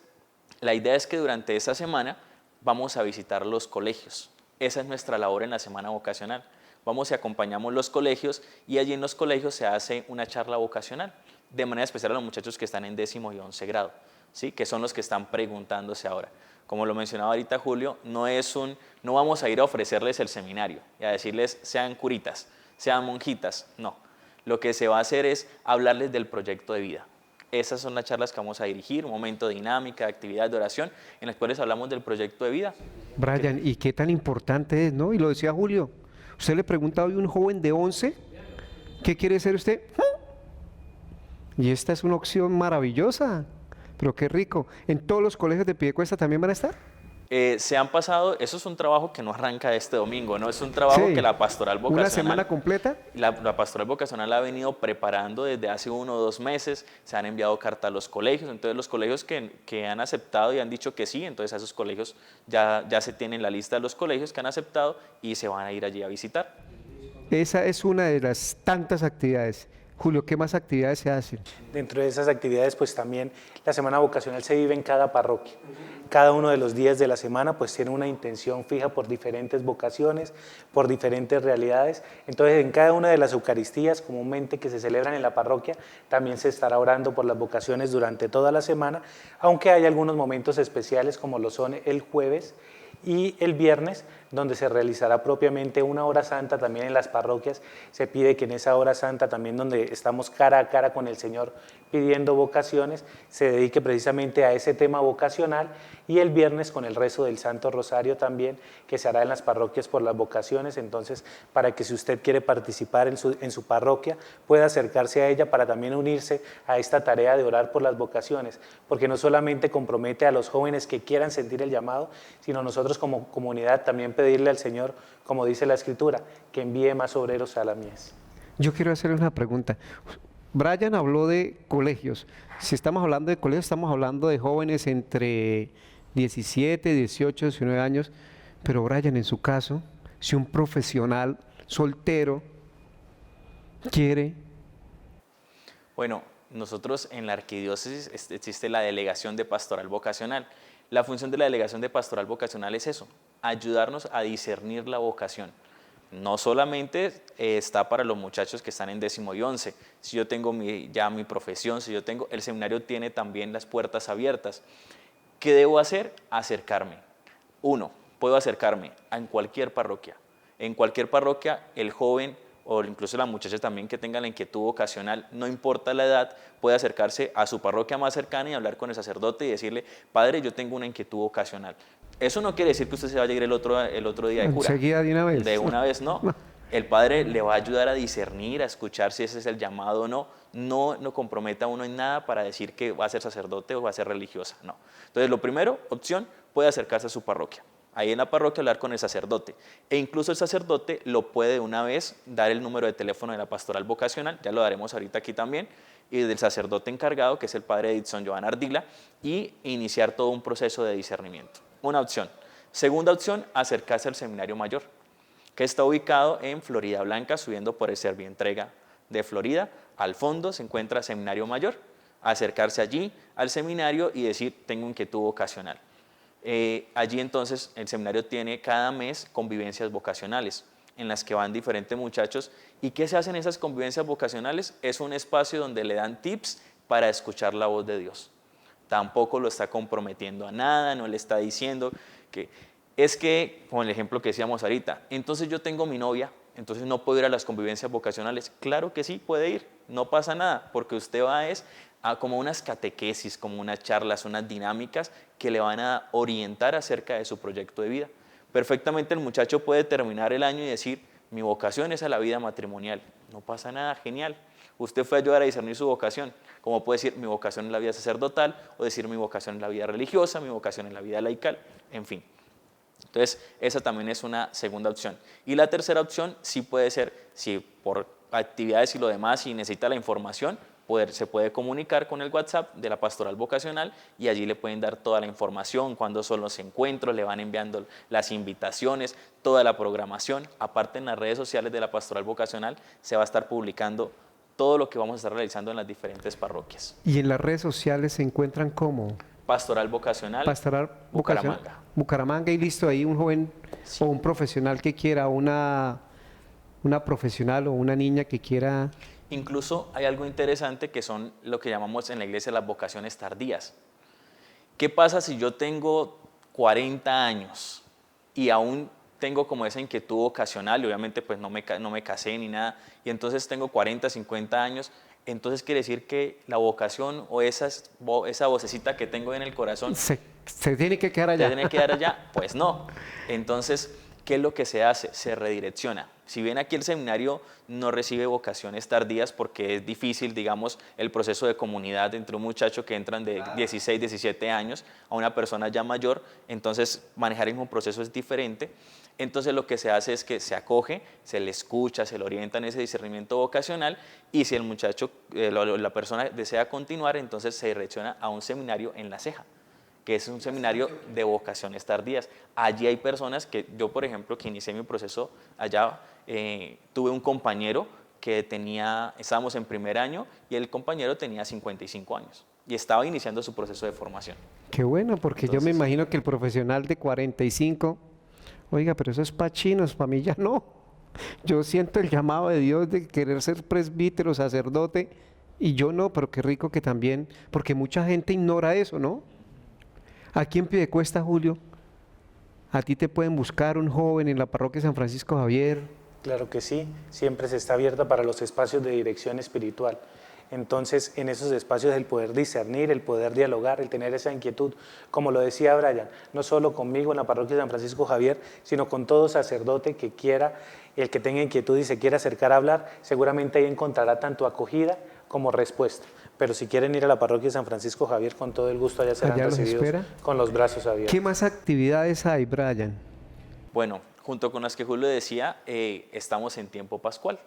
la idea es que durante esa semana vamos a visitar los colegios. Esa es nuestra labor en la semana vocacional. Vamos y acompañamos los colegios, y allí en los colegios se hace una charla vocacional, de manera especial a los muchachos que están en 10º y 11 grado, ¿sí? Que son los que están preguntándose ahora. Como lo mencionaba ahorita Julio, no vamos a ir a ofrecerles el seminario y a decirles sean curitas, sean monjitas, no. Lo que se va a hacer es hablarles del proyecto de vida. Esas son las charlas que vamos a dirigir, un momento de dinámica, de actividad, de oración, en las cuales hablamos del proyecto de vida. Brian, ¿y qué tan importante es, no? Y lo decía Julio, usted le pregunta hoy a un joven de 11, ¿qué quiere ser usted? Y esta es una opción maravillosa, pero qué rico. ¿En todos los colegios de Piedecuesta también van a estar? Se han pasado, eso es un trabajo que no arranca este domingo, ¿no? Es un trabajo Sí. que la pastoral vocacional... ¿Una semana completa? La pastoral vocacional la ha venido preparando desde hace 1 o 2 meses, se han enviado cartas a los colegios, entonces los colegios que han aceptado y han dicho que sí, entonces a esos colegios ya se tienen la lista de los colegios que han aceptado y se van a ir allí a visitar. Esa es una de las tantas actividades. Julio, ¿qué más actividades se hacen? Dentro de esas actividades, pues también la semana vocacional se vive en cada parroquia. Cada uno de los días de la semana pues tiene una intención fija por diferentes vocaciones, por diferentes realidades. Entonces en cada una de las Eucaristías comúnmente que se celebran en la parroquia también se estará orando por las vocaciones durante toda la semana, aunque hay algunos momentos especiales como lo son el jueves y el viernes, donde se realizará propiamente una hora santa también en las parroquias. Se pide que en esa hora santa también, donde estamos cara a cara con el Señor pidiendo vocaciones, se dedique precisamente a ese tema vocacional, y el viernes con el rezo del Santo Rosario también, que se hará en las parroquias por las vocaciones. Entonces, para que si usted quiere participar en su parroquia, pueda acercarse a ella para también unirse a esta tarea de orar por las vocaciones, porque no solamente compromete a los jóvenes que quieran sentir el llamado, sino nosotros como comunidad también pedirle al Señor, como dice la Escritura, que envíe más obreros a la mies. Yo quiero hacerle una pregunta. Brian habló de colegios. Si estamos hablando de colegios, estamos hablando de jóvenes entre 17, 18, 19 años. Pero Brian, en su caso, si un profesional soltero quiere... Bueno, nosotros en la arquidiócesis existe la delegación de pastoral vocacional. La función de la delegación de pastoral vocacional es eso, ayudarnos a discernir la vocación. No solamente está para los muchachos que están en 10º y 11. Si yo tengo ya mi profesión, el seminario tiene también las puertas abiertas. ¿Qué debo hacer? Acercarme. 1, puedo acercarme en cualquier parroquia. En cualquier parroquia, el joven o incluso la muchacha también que tenga la inquietud vocacional, no importa la edad, puede acercarse a su parroquia más cercana y hablar con el sacerdote y decirle: padre, yo tengo una inquietud vocacional. Eso no quiere decir que usted se vaya a ir el otro día de cura. Enseguida de una vez. De una vez no. El padre le va a ayudar a discernir, a escuchar si ese es el llamado o no. No comprometa a uno en nada para decir que va a ser sacerdote o va a ser religiosa, no. Entonces, lo primero, opción, puede acercarse a su parroquia. Ahí en la parroquia hablar con el sacerdote, e incluso el sacerdote lo puede de una vez dar el número de teléfono de la pastoral vocacional, ya lo daremos ahorita aquí también, y del sacerdote encargado, que es el padre Edson Joan Ardila, y iniciar todo un proceso de discernimiento. Una opción. Segunda opción, acercarse al seminario mayor, que está ubicado en Florida Blanca, subiendo por el Servientrega de Florida. Al fondo se encuentra Seminario Mayor. Acercarse allí al seminario y decir: tengo inquietud vocacional. Allí entonces el seminario tiene cada mes convivencias vocacionales en las que van diferentes muchachos. ¿Y qué se hacen en esas convivencias vocacionales? Es un espacio donde le dan tips para escuchar la voz de Dios. Tampoco lo está comprometiendo a nada, no le está diciendo que... Es que, con el ejemplo que decíamos ahorita, entonces yo tengo mi novia, entonces no puedo ir a las convivencias vocacionales. Claro que sí, puede ir, no pasa nada, porque usted va como unas catequesis, como unas charlas, unas dinámicas que le van a orientar acerca de su proyecto de vida. Perfectamente el muchacho puede terminar el año y decir, mi vocación es a la vida matrimonial. No pasa nada, genial. Usted fue a ayudar a discernir su vocación. Como puede decir, mi vocación es la vida sacerdotal, o decir, mi vocación es la vida religiosa, mi vocación es la vida laical, en fin. Entonces, esa también es una segunda opción. Y la tercera opción sí puede ser, si por actividades y lo demás, si necesita la información, se puede comunicar con el WhatsApp de la Pastoral Vocacional y allí le pueden dar toda la información, cuándo son los encuentros, le van enviando las invitaciones, toda la programación. Aparte, en las redes sociales de la Pastoral Vocacional se va a estar publicando todo lo que vamos a estar realizando en las diferentes parroquias. Y en las redes sociales se encuentran como Pastoral Vocacional, Pastoral Vocacional Bucaramanga, y listo, ahí un joven sí, o un profesional que quiera, una profesional o una niña que quiera. Incluso hay algo interesante que son lo que llamamos en la iglesia las vocaciones tardías. ¿Qué pasa si yo tengo 40 años y aún tengo como esa inquietud vocacional y obviamente pues no me casé ni nada y entonces tengo 40, 50 años? Entonces quiere decir que la vocación o esa vocecita que tengo en el corazón Se tiene que quedar allá. ¿se tiene que quedar allá? Pues no. Entonces, ¿qué es lo que se hace? Se redirecciona. Si bien aquí el seminario no recibe vocaciones tardías porque es difícil, digamos, el proceso de comunidad entre un muchacho que entran de 16, 17 años a una persona ya mayor, entonces manejar el mismo proceso es diferente. Entonces lo que se hace es que se acoge, se le escucha, se le orienta en ese discernimiento vocacional y si el muchacho, la persona desea continuar, entonces se redirecciona a un seminario en La Ceja, que es un seminario de vocaciones tardías. Allí hay personas que yo, por ejemplo, que inicié mi proceso allá, tuve un compañero que estábamos en primer año y el compañero tenía 55 años y estaba iniciando su proceso de formación. Qué bueno, porque entonces, yo me imagino que el profesional de 45, oiga, pero eso es para chinos, para mí ya no. Yo siento el llamado de Dios de querer ser presbítero, sacerdote, y yo no, pero qué rico que también, porque mucha gente ignora eso, ¿no? Aquí en Piedecuesta, Julio, a ti te pueden buscar un joven en la parroquia San Francisco Javier. Claro que sí, siempre se está abierta para los espacios de dirección espiritual. Entonces, en esos espacios el poder discernir, el poder dialogar, el tener esa inquietud, como lo decía Brian, no solo conmigo en la parroquia San Francisco Javier, sino con todo sacerdote que quiera, el que tenga inquietud y se quiera acercar a hablar, seguramente ahí encontrará tanto acogida como respuesta. Pero si quieren ir a la parroquia San Francisco Javier, con todo el gusto allá serán recibidos con los brazos abiertos. ¿Qué más actividades hay, Brian? Bueno, junto con las que Julio decía, estamos en tiempo pascual.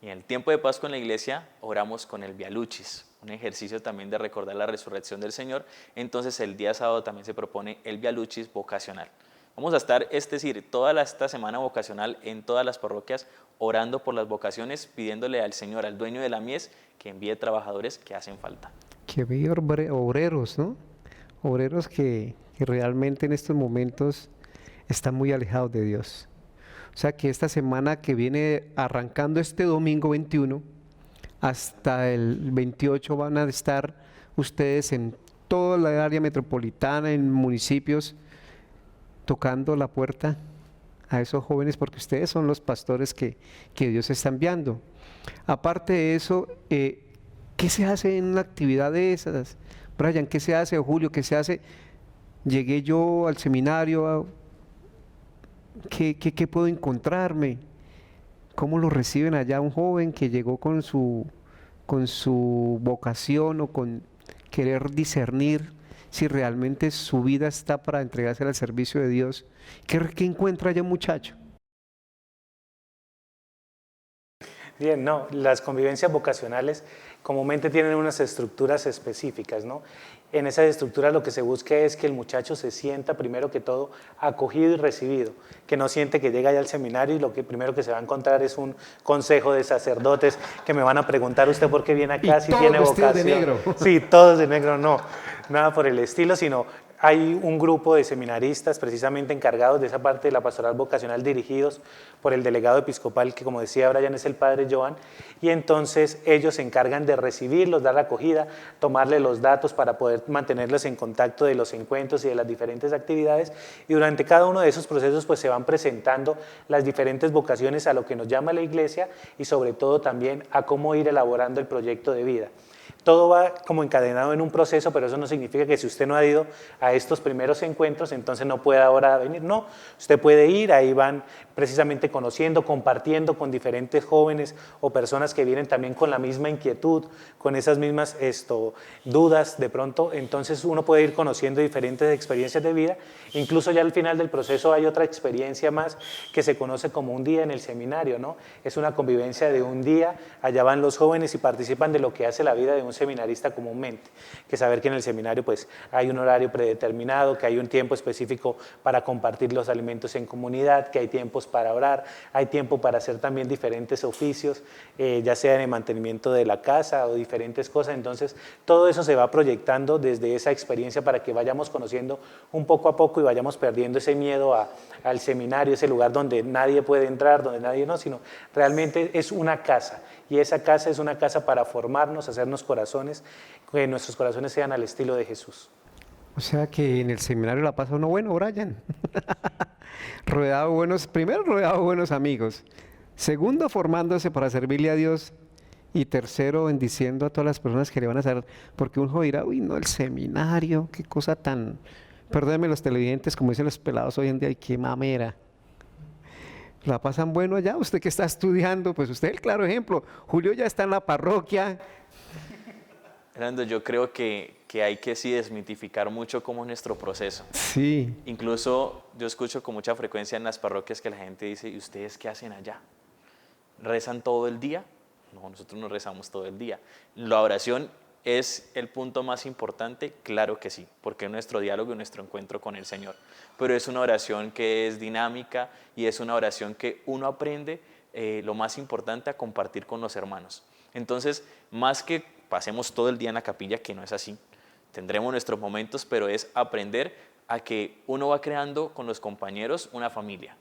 Y en el tiempo de Pascua en la iglesia oramos con el Via Lucis, un ejercicio también de recordar la resurrección del Señor. Entonces el día sábado también se propone el Via Lucis vocacional. Vamos a estar, es decir, toda esta semana vocacional en todas las parroquias orando por las vocaciones, pidiéndole al Señor, al dueño de la mies, que envíe trabajadores que hacen falta. Que veo obreros, ¿no? Obreros que realmente en estos momentos están muy alejados de Dios. O sea que esta semana que viene arrancando este domingo 21 hasta el 28 van a estar ustedes en toda la área metropolitana, en municipios, tocando la puerta a esos jóvenes porque ustedes son los pastores que Dios está enviando. Aparte de eso, ¿qué se hace en una actividad de esas? Brian, ¿qué se hace? O Julio, ¿qué se hace? Llegué yo al seminario, ¿qué puedo encontrarme? ¿Cómo lo reciben allá un joven que llegó con su vocación o con querer discernir si realmente su vida está para entregarse al servicio de Dios? ¿Qué encuentra allá un muchacho? Bien, no, las convivencias vocacionales comúnmente tienen unas estructuras específicas, ¿no? En esas estructuras lo que se busca es que el muchacho se sienta primero que todo acogido y recibido, que no siente que llega allá al seminario y lo que primero que se va a encontrar es un consejo de sacerdotes que me van a preguntar usted por qué viene acá, si tiene vocación. De negro. Sí, todos de negro, no, nada por el estilo, sino hay un grupo de seminaristas precisamente encargados de esa parte de la pastoral vocacional dirigidos por el delegado episcopal que, como decía Brian, es el padre Joan, y entonces ellos se encargan de recibirlos, dar la acogida, tomarle los datos para poder mantenerlos en contacto de los encuentros y de las diferentes actividades, y durante cada uno de esos procesos pues se van presentando las diferentes vocaciones a lo que nos llama la iglesia y sobre todo también a cómo ir elaborando el proyecto de vida. todo va como encadenado en un proceso, pero eso no significa que si usted no ha ido a estos primeros encuentros, entonces no puede ahora venir. No, usted puede ir, ahí van precisamente conociendo, compartiendo con diferentes jóvenes o personas que vienen también con la misma inquietud, con esas mismas dudas de pronto. Entonces uno puede ir conociendo diferentes experiencias de vida. Incluso ya al final del proceso hay otra experiencia más que se conoce como un día en el seminario, ¿no? Es una convivencia de un día, allá van los jóvenes y participan de lo que hace la vida de un seminarista comúnmente, que saber que en el seminario pues hay un horario predeterminado, que hay un tiempo específico para compartir los alimentos en comunidad, que hay tiempos para orar, hay tiempo para hacer también diferentes oficios, ya sea en el mantenimiento de la casa o diferentes cosas. Entonces todo eso se va proyectando desde esa experiencia para que vayamos conociendo un poco a poco y vayamos perdiendo ese miedo al seminario, ese lugar donde nadie puede entrar, donde nadie no, sino realmente es una casa, y esa casa es una casa para formarnos, hacernos corazones, que nuestros corazones sean al estilo de Jesús. O sea que en el seminario la pasa uno bueno, Brian. Primero rodeado de buenos amigos, segundo formándose para servirle a Dios, y tercero bendiciendo a todas las personas que le van a hacer, porque uno dirá, uy, no, el seminario, qué cosa tan, perdónenme los televidentes, como dicen los pelados hoy en día, y qué mamera. La pasan bueno allá, usted que está estudiando, pues usted es el claro ejemplo. Julio ya está en la parroquia. Fernando, yo creo que hay que sí desmitificar mucho cómo es nuestro proceso. Sí. Incluso yo escucho con mucha frecuencia en las parroquias que la gente dice, ¿y ustedes qué hacen allá? ¿Rezan todo el día? No, nosotros no rezamos todo el día. La oración ¿es el punto más importante? Claro que sí, porque es nuestro diálogo y nuestro encuentro con el Señor. Pero es una oración que es dinámica y es una oración que uno aprende, lo más importante, a compartir con los hermanos. Entonces, más que pasemos todo el día en la capilla, que no es así, tendremos nuestros momentos, pero es aprender a que uno va creando con los compañeros una familia.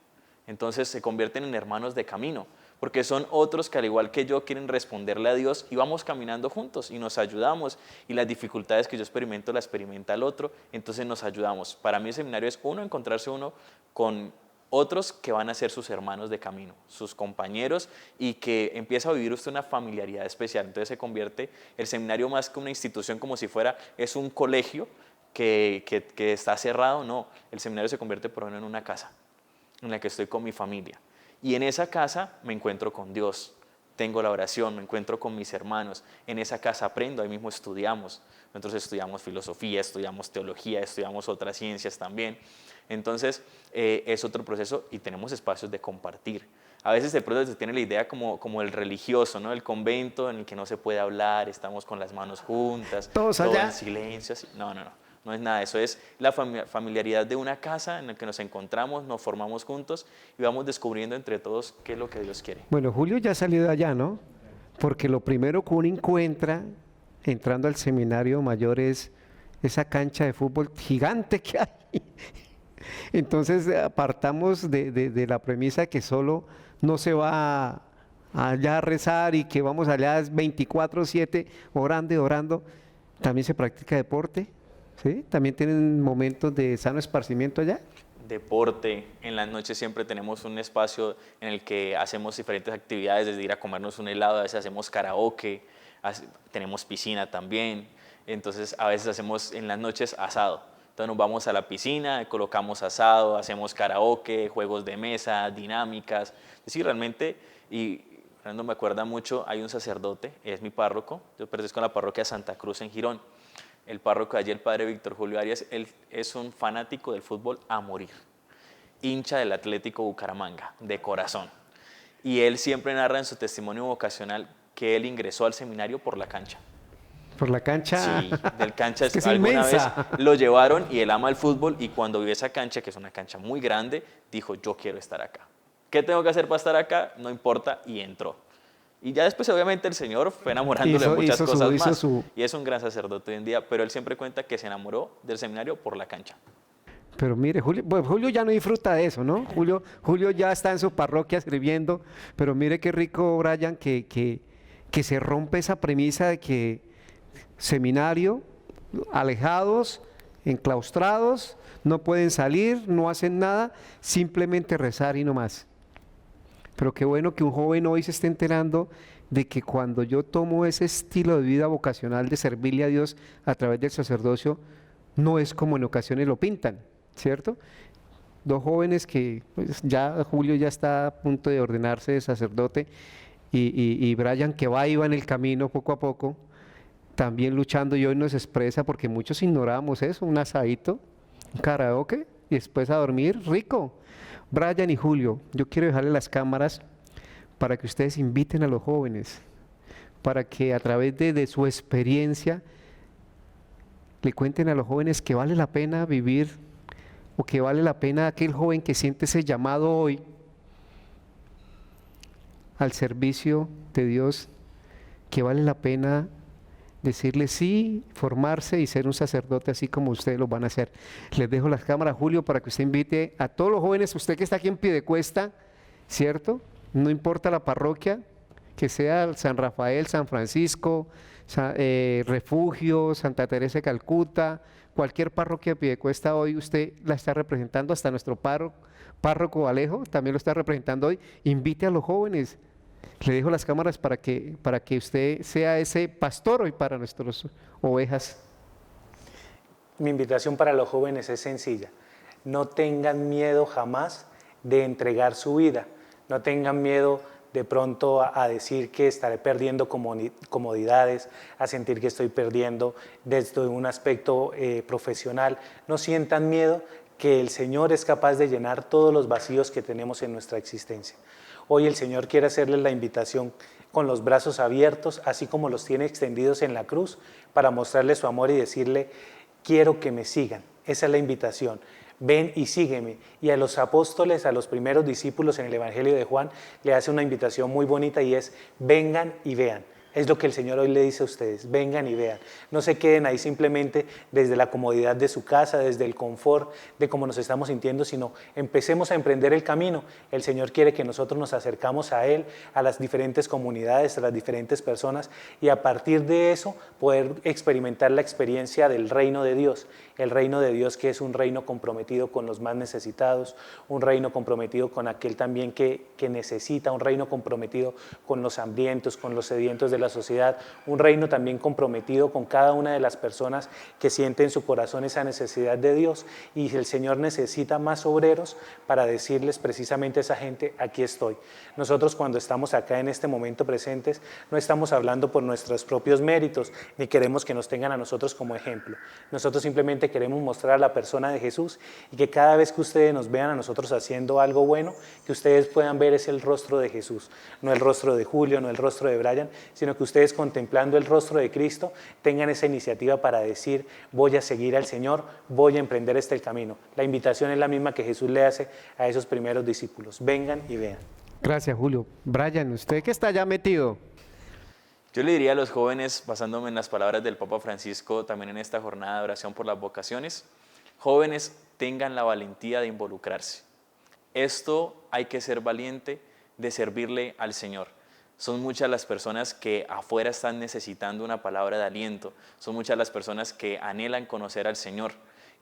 Entonces se convierten en hermanos de camino, porque son otros que al igual que yo quieren responderle a Dios y vamos caminando juntos y nos ayudamos, y las dificultades que yo experimento las experimenta el otro, entonces nos ayudamos. Para mí el seminario es encontrarse uno con otros que van a ser sus hermanos de camino, sus compañeros, y que empieza a vivir usted una familiaridad especial. Entonces se convierte el seminario más que una institución, como si fuera, es un colegio que está cerrado. No, el seminario se convierte por ejemplo en una casa en la que estoy con mi familia, y en esa casa me encuentro con Dios, tengo la oración, me encuentro con mis hermanos, en esa casa aprendo, ahí mismo estudiamos. Nosotros estudiamos filosofía, estudiamos teología, estudiamos otras ciencias también. Entonces es otro proceso, y tenemos espacios de compartir. A veces de pronto se tiene la idea como el religioso, ¿no? El convento en el que no se puede hablar, estamos con las manos juntas, todos todo allá en silencio. Así. No es nada, eso es la familiaridad de una casa en la que nos encontramos, nos formamos juntos y vamos descubriendo entre todos qué es lo que Dios quiere. Bueno, Julio ya salió de allá, ¿no? Porque lo primero que uno encuentra entrando al seminario mayor es esa cancha de fútbol gigante que hay. Entonces apartamos de la premisa que solo no se va allá a rezar y que vamos allá 24/7 orando y orando. También se practica deporte, ¿sí? También tienen momentos de sano esparcimiento allá. Deporte, en las noches siempre tenemos un espacio en el que hacemos diferentes actividades, desde ir a comernos un helado, a veces hacemos karaoke, tenemos piscina también, entonces a veces hacemos en las noches asado. Entonces nos vamos a la piscina, colocamos asado, hacemos karaoke, juegos de mesa, dinámicas. Es decir, realmente, y Fernando me acuerda mucho, hay un sacerdote, es mi párroco, yo pertenezco a la parroquia Santa Cruz en Girón. El párroco de allí, el padre Víctor Julio Arias, él es un fanático del fútbol a morir, hincha del Atlético Bucaramanga, de corazón. Y él siempre narra en su testimonio vocacional que él ingresó al seminario por la cancha. Por la cancha. Sí, del cancha. Es alguna inmensa. vez lo llevaron y él ama el fútbol, y cuando vio esa cancha, que es una cancha muy grande, dijo, yo quiero estar acá. ¿Qué tengo que hacer para estar acá? No importa, y entró. Y ya después obviamente el Señor fue enamorándole de muchas cosas más. Y es un gran sacerdote hoy en día, pero él siempre cuenta que se enamoró del seminario por la cancha. Pero mire, Julio ya no disfruta de eso, ¿no? Julio ya está en su parroquia escribiendo, pero mire qué rico, Brian, que se rompe esa premisa de que seminario, alejados, enclaustrados, no pueden salir, no hacen nada, simplemente rezar y no más. Pero qué bueno que un joven hoy se esté enterando de que cuando yo tomo ese estilo de vida vocacional de servirle a Dios a través del sacerdocio, no es como en ocasiones lo pintan, ¿cierto? Dos jóvenes que pues, ya Julio ya está a punto de ordenarse de sacerdote y Brian que va y va en el camino poco a poco, también luchando y hoy nos expresa porque muchos ignoramos eso, un asadito, un karaoke y después a dormir rico. Brian y Julio, yo quiero dejarle las cámaras para que ustedes inviten a los jóvenes, para que a través de su experiencia le cuenten a los jóvenes que vale la pena vivir o que vale la pena aquel joven que siente ese llamado hoy al servicio de Dios, que vale la pena decirle sí, formarse y ser un sacerdote así como ustedes lo van a hacer. Les dejo las cámaras, Julio, para que usted invite a todos los jóvenes, usted que está aquí en Piedecuesta, ¿cierto? No importa la parroquia, que sea San Rafael, San Francisco, Refugio, Santa Teresa de Calcuta, cualquier parroquia de Piedecuesta hoy usted la está representando, hasta nuestro párroco Alejo también lo está representando hoy. Invite a los jóvenes. Le dejo las cámaras para que usted sea ese pastor hoy para nuestras ovejas. Mi invitación para los jóvenes es sencilla. No tengan miedo jamás de entregar su vida. No tengan miedo de pronto a decir que estaré perdiendo comodidades, a sentir que estoy perdiendo desde un aspecto profesional. No sientan miedo, que el Señor es capaz de llenar todos los vacíos que tenemos en nuestra existencia. Hoy el Señor quiere hacerles la invitación con los brazos abiertos, así como los tiene extendidos en la cruz, para mostrarle su amor y decirle, quiero que me sigan. Esa es la invitación. Ven y sígueme. Y a los apóstoles, a los primeros discípulos en el Evangelio de Juan, le hace una invitación muy bonita y es, vengan y vean. Es lo que el Señor hoy le dice a ustedes, vengan y vean. No se queden ahí simplemente desde la comodidad de su casa, desde el confort de cómo nos estamos sintiendo, sino empecemos a emprender el camino. El Señor quiere que nosotros nos acercamos a Él, a las diferentes comunidades, a las diferentes personas, y a partir de eso poder experimentar la experiencia del reino de Dios. El reino de Dios, que es un reino comprometido con los más necesitados, un reino comprometido con aquel también que necesita, un reino comprometido con los hambrientos, con los sedientos de la sociedad, un reino también comprometido con cada una de las personas que siente en su corazón esa necesidad de Dios. Y el Señor necesita más obreros para decirles precisamente a esa gente, aquí estoy. Nosotros cuando estamos acá en este momento presentes, no estamos hablando por nuestros propios méritos, ni queremos que nos tengan a nosotros como ejemplo. Nosotros simplemente queremos mostrar a la persona de Jesús y que cada vez que ustedes nos vean a nosotros haciendo algo bueno, que ustedes puedan ver es el rostro de Jesús, no el rostro de Julio, no el rostro de Brian, sino que ustedes contemplando el rostro de Cristo tengan esa iniciativa para decir, voy a seguir al Señor, voy a emprender este camino. La invitación es la misma que Jesús le hace a esos primeros discípulos, vengan y vean. Gracias, Julio. Brian, usted que está ya metido. Yo le diría a los jóvenes, basándome en las palabras del Papa Francisco, también en esta jornada de oración por las vocaciones, jóvenes, tengan la valentía de involucrarse. Esto hay que ser valiente de servirle al Señor. Son muchas las personas que afuera están necesitando una palabra de aliento, son muchas las personas que anhelan conocer al Señor,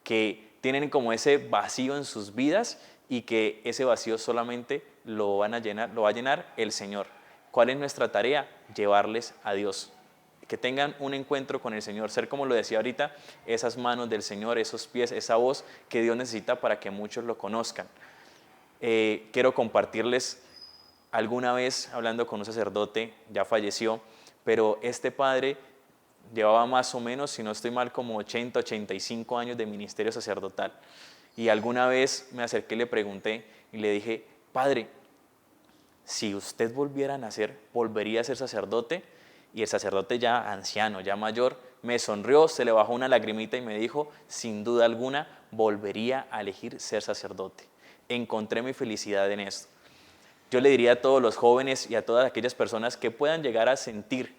que tienen como ese vacío en sus vidas y que ese vacío solamente lo va a llenar el Señor. ¿Cuál es nuestra tarea? Llevarles a Dios. Que tengan un encuentro con el Señor, ser como lo decía ahorita, esas manos del Señor, esos pies, esa voz que Dios necesita para que muchos lo conozcan. Quiero compartirles, alguna vez hablando con un sacerdote, ya falleció, pero este padre llevaba más o menos, si no estoy mal, como 80, 85 años de ministerio sacerdotal. Y alguna vez me acerqué y le pregunté y le dije, padre, si usted volviera a nacer, ¿volvería a ser sacerdote? Y el sacerdote ya anciano, ya mayor, me sonrió, se le bajó una lagrimita y me dijo, sin duda alguna, volvería a elegir ser sacerdote. Encontré mi felicidad en esto. Yo le diría a todos los jóvenes y a todas aquellas personas que puedan llegar a sentir,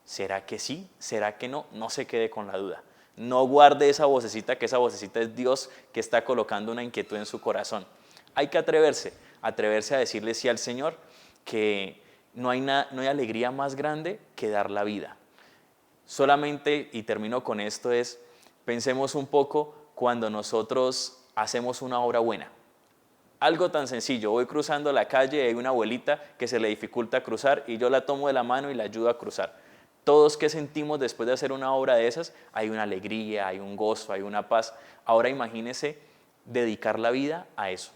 ¿será que sí? ¿Será que no? No se quede con la duda. No guarde esa vocecita, que esa vocecita es Dios que está colocando una inquietud en su corazón. Hay que atreverse a decirle sí al Señor, que no hay alegría más grande que dar la vida. Solamente, y termino con esto, pensemos un poco cuando nosotros hacemos una obra buena. Algo tan sencillo, voy cruzando la calle y hay una abuelita que se le dificulta cruzar y yo la tomo de la mano y la ayudo a cruzar. Todos que sentimos después de hacer una obra de esas, hay una alegría, hay un gozo, hay una paz. Ahora imagínese dedicar la vida a eso.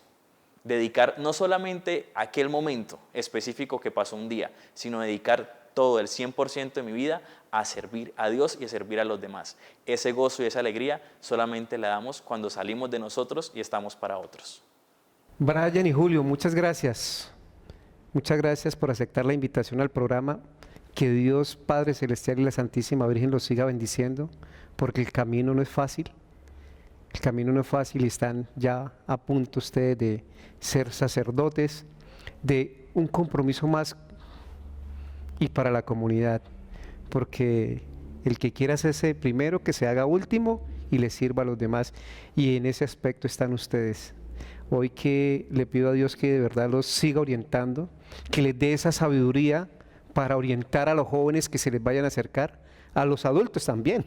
Dedicar no solamente aquel momento específico que pasó un día, sino dedicar todo el 100% de mi vida a servir a Dios y a servir a los demás. Ese gozo y esa alegría solamente la damos cuando salimos de nosotros y estamos para otros. Brian y Julio, muchas gracias. Muchas gracias por aceptar la invitación al programa. Que Dios Padre Celestial y la Santísima Virgen los siga bendiciendo, porque el camino no es fácil. El camino no es fácil y están ya a punto ustedes de ser sacerdotes, de un compromiso más y para la comunidad, porque el que quiera hacerse primero, que se haga último y le sirva a los demás, y en ese aspecto están ustedes. Hoy que le pido a Dios que de verdad los siga orientando, que les dé esa sabiduría para orientar a los jóvenes que se les vayan a acercar, a los adultos también,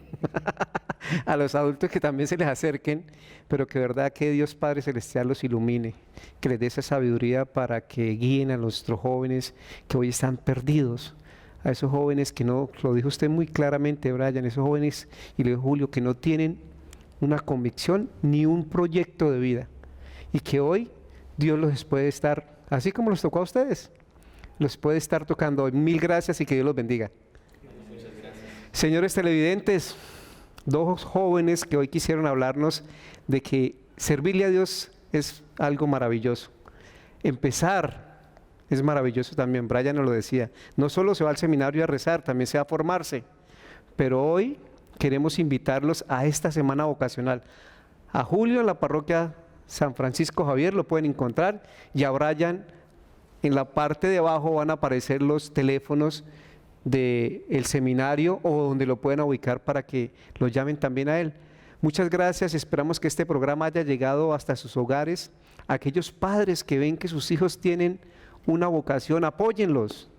a los adultos que también se les acerquen, pero que de verdad que Dios Padre Celestial los ilumine, que les dé esa sabiduría para que guíen a nuestros jóvenes que hoy están perdidos, a esos jóvenes que no, lo dijo usted muy claramente, Brian, esos jóvenes, y lo dijo Julio, que no tienen una convicción ni un proyecto de vida, y que hoy Dios los puede estar, así como los tocó a ustedes, los puede estar tocando hoy. Mil gracias y que Dios los bendiga. Señores televidentes, dos jóvenes que hoy quisieron hablarnos de que servirle a Dios es algo maravilloso. Empezar es maravilloso también, Brian nos lo decía. No solo se va al seminario a rezar, también se va a formarse. Pero hoy queremos invitarlos a esta semana vocacional. A Julio en la parroquia San Francisco Javier lo pueden encontrar, y a Brian en la parte de abajo van a aparecer los teléfonos del seminario o donde lo pueden ubicar para que lo llamen también a él. Muchas gracias, esperamos que este programa haya llegado hasta sus hogares. Aquellos padres que ven que sus hijos tienen una vocación, apóyenlos,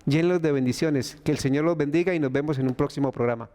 llénenlos de bendiciones. Que el Señor los bendiga y nos vemos en un próximo programa.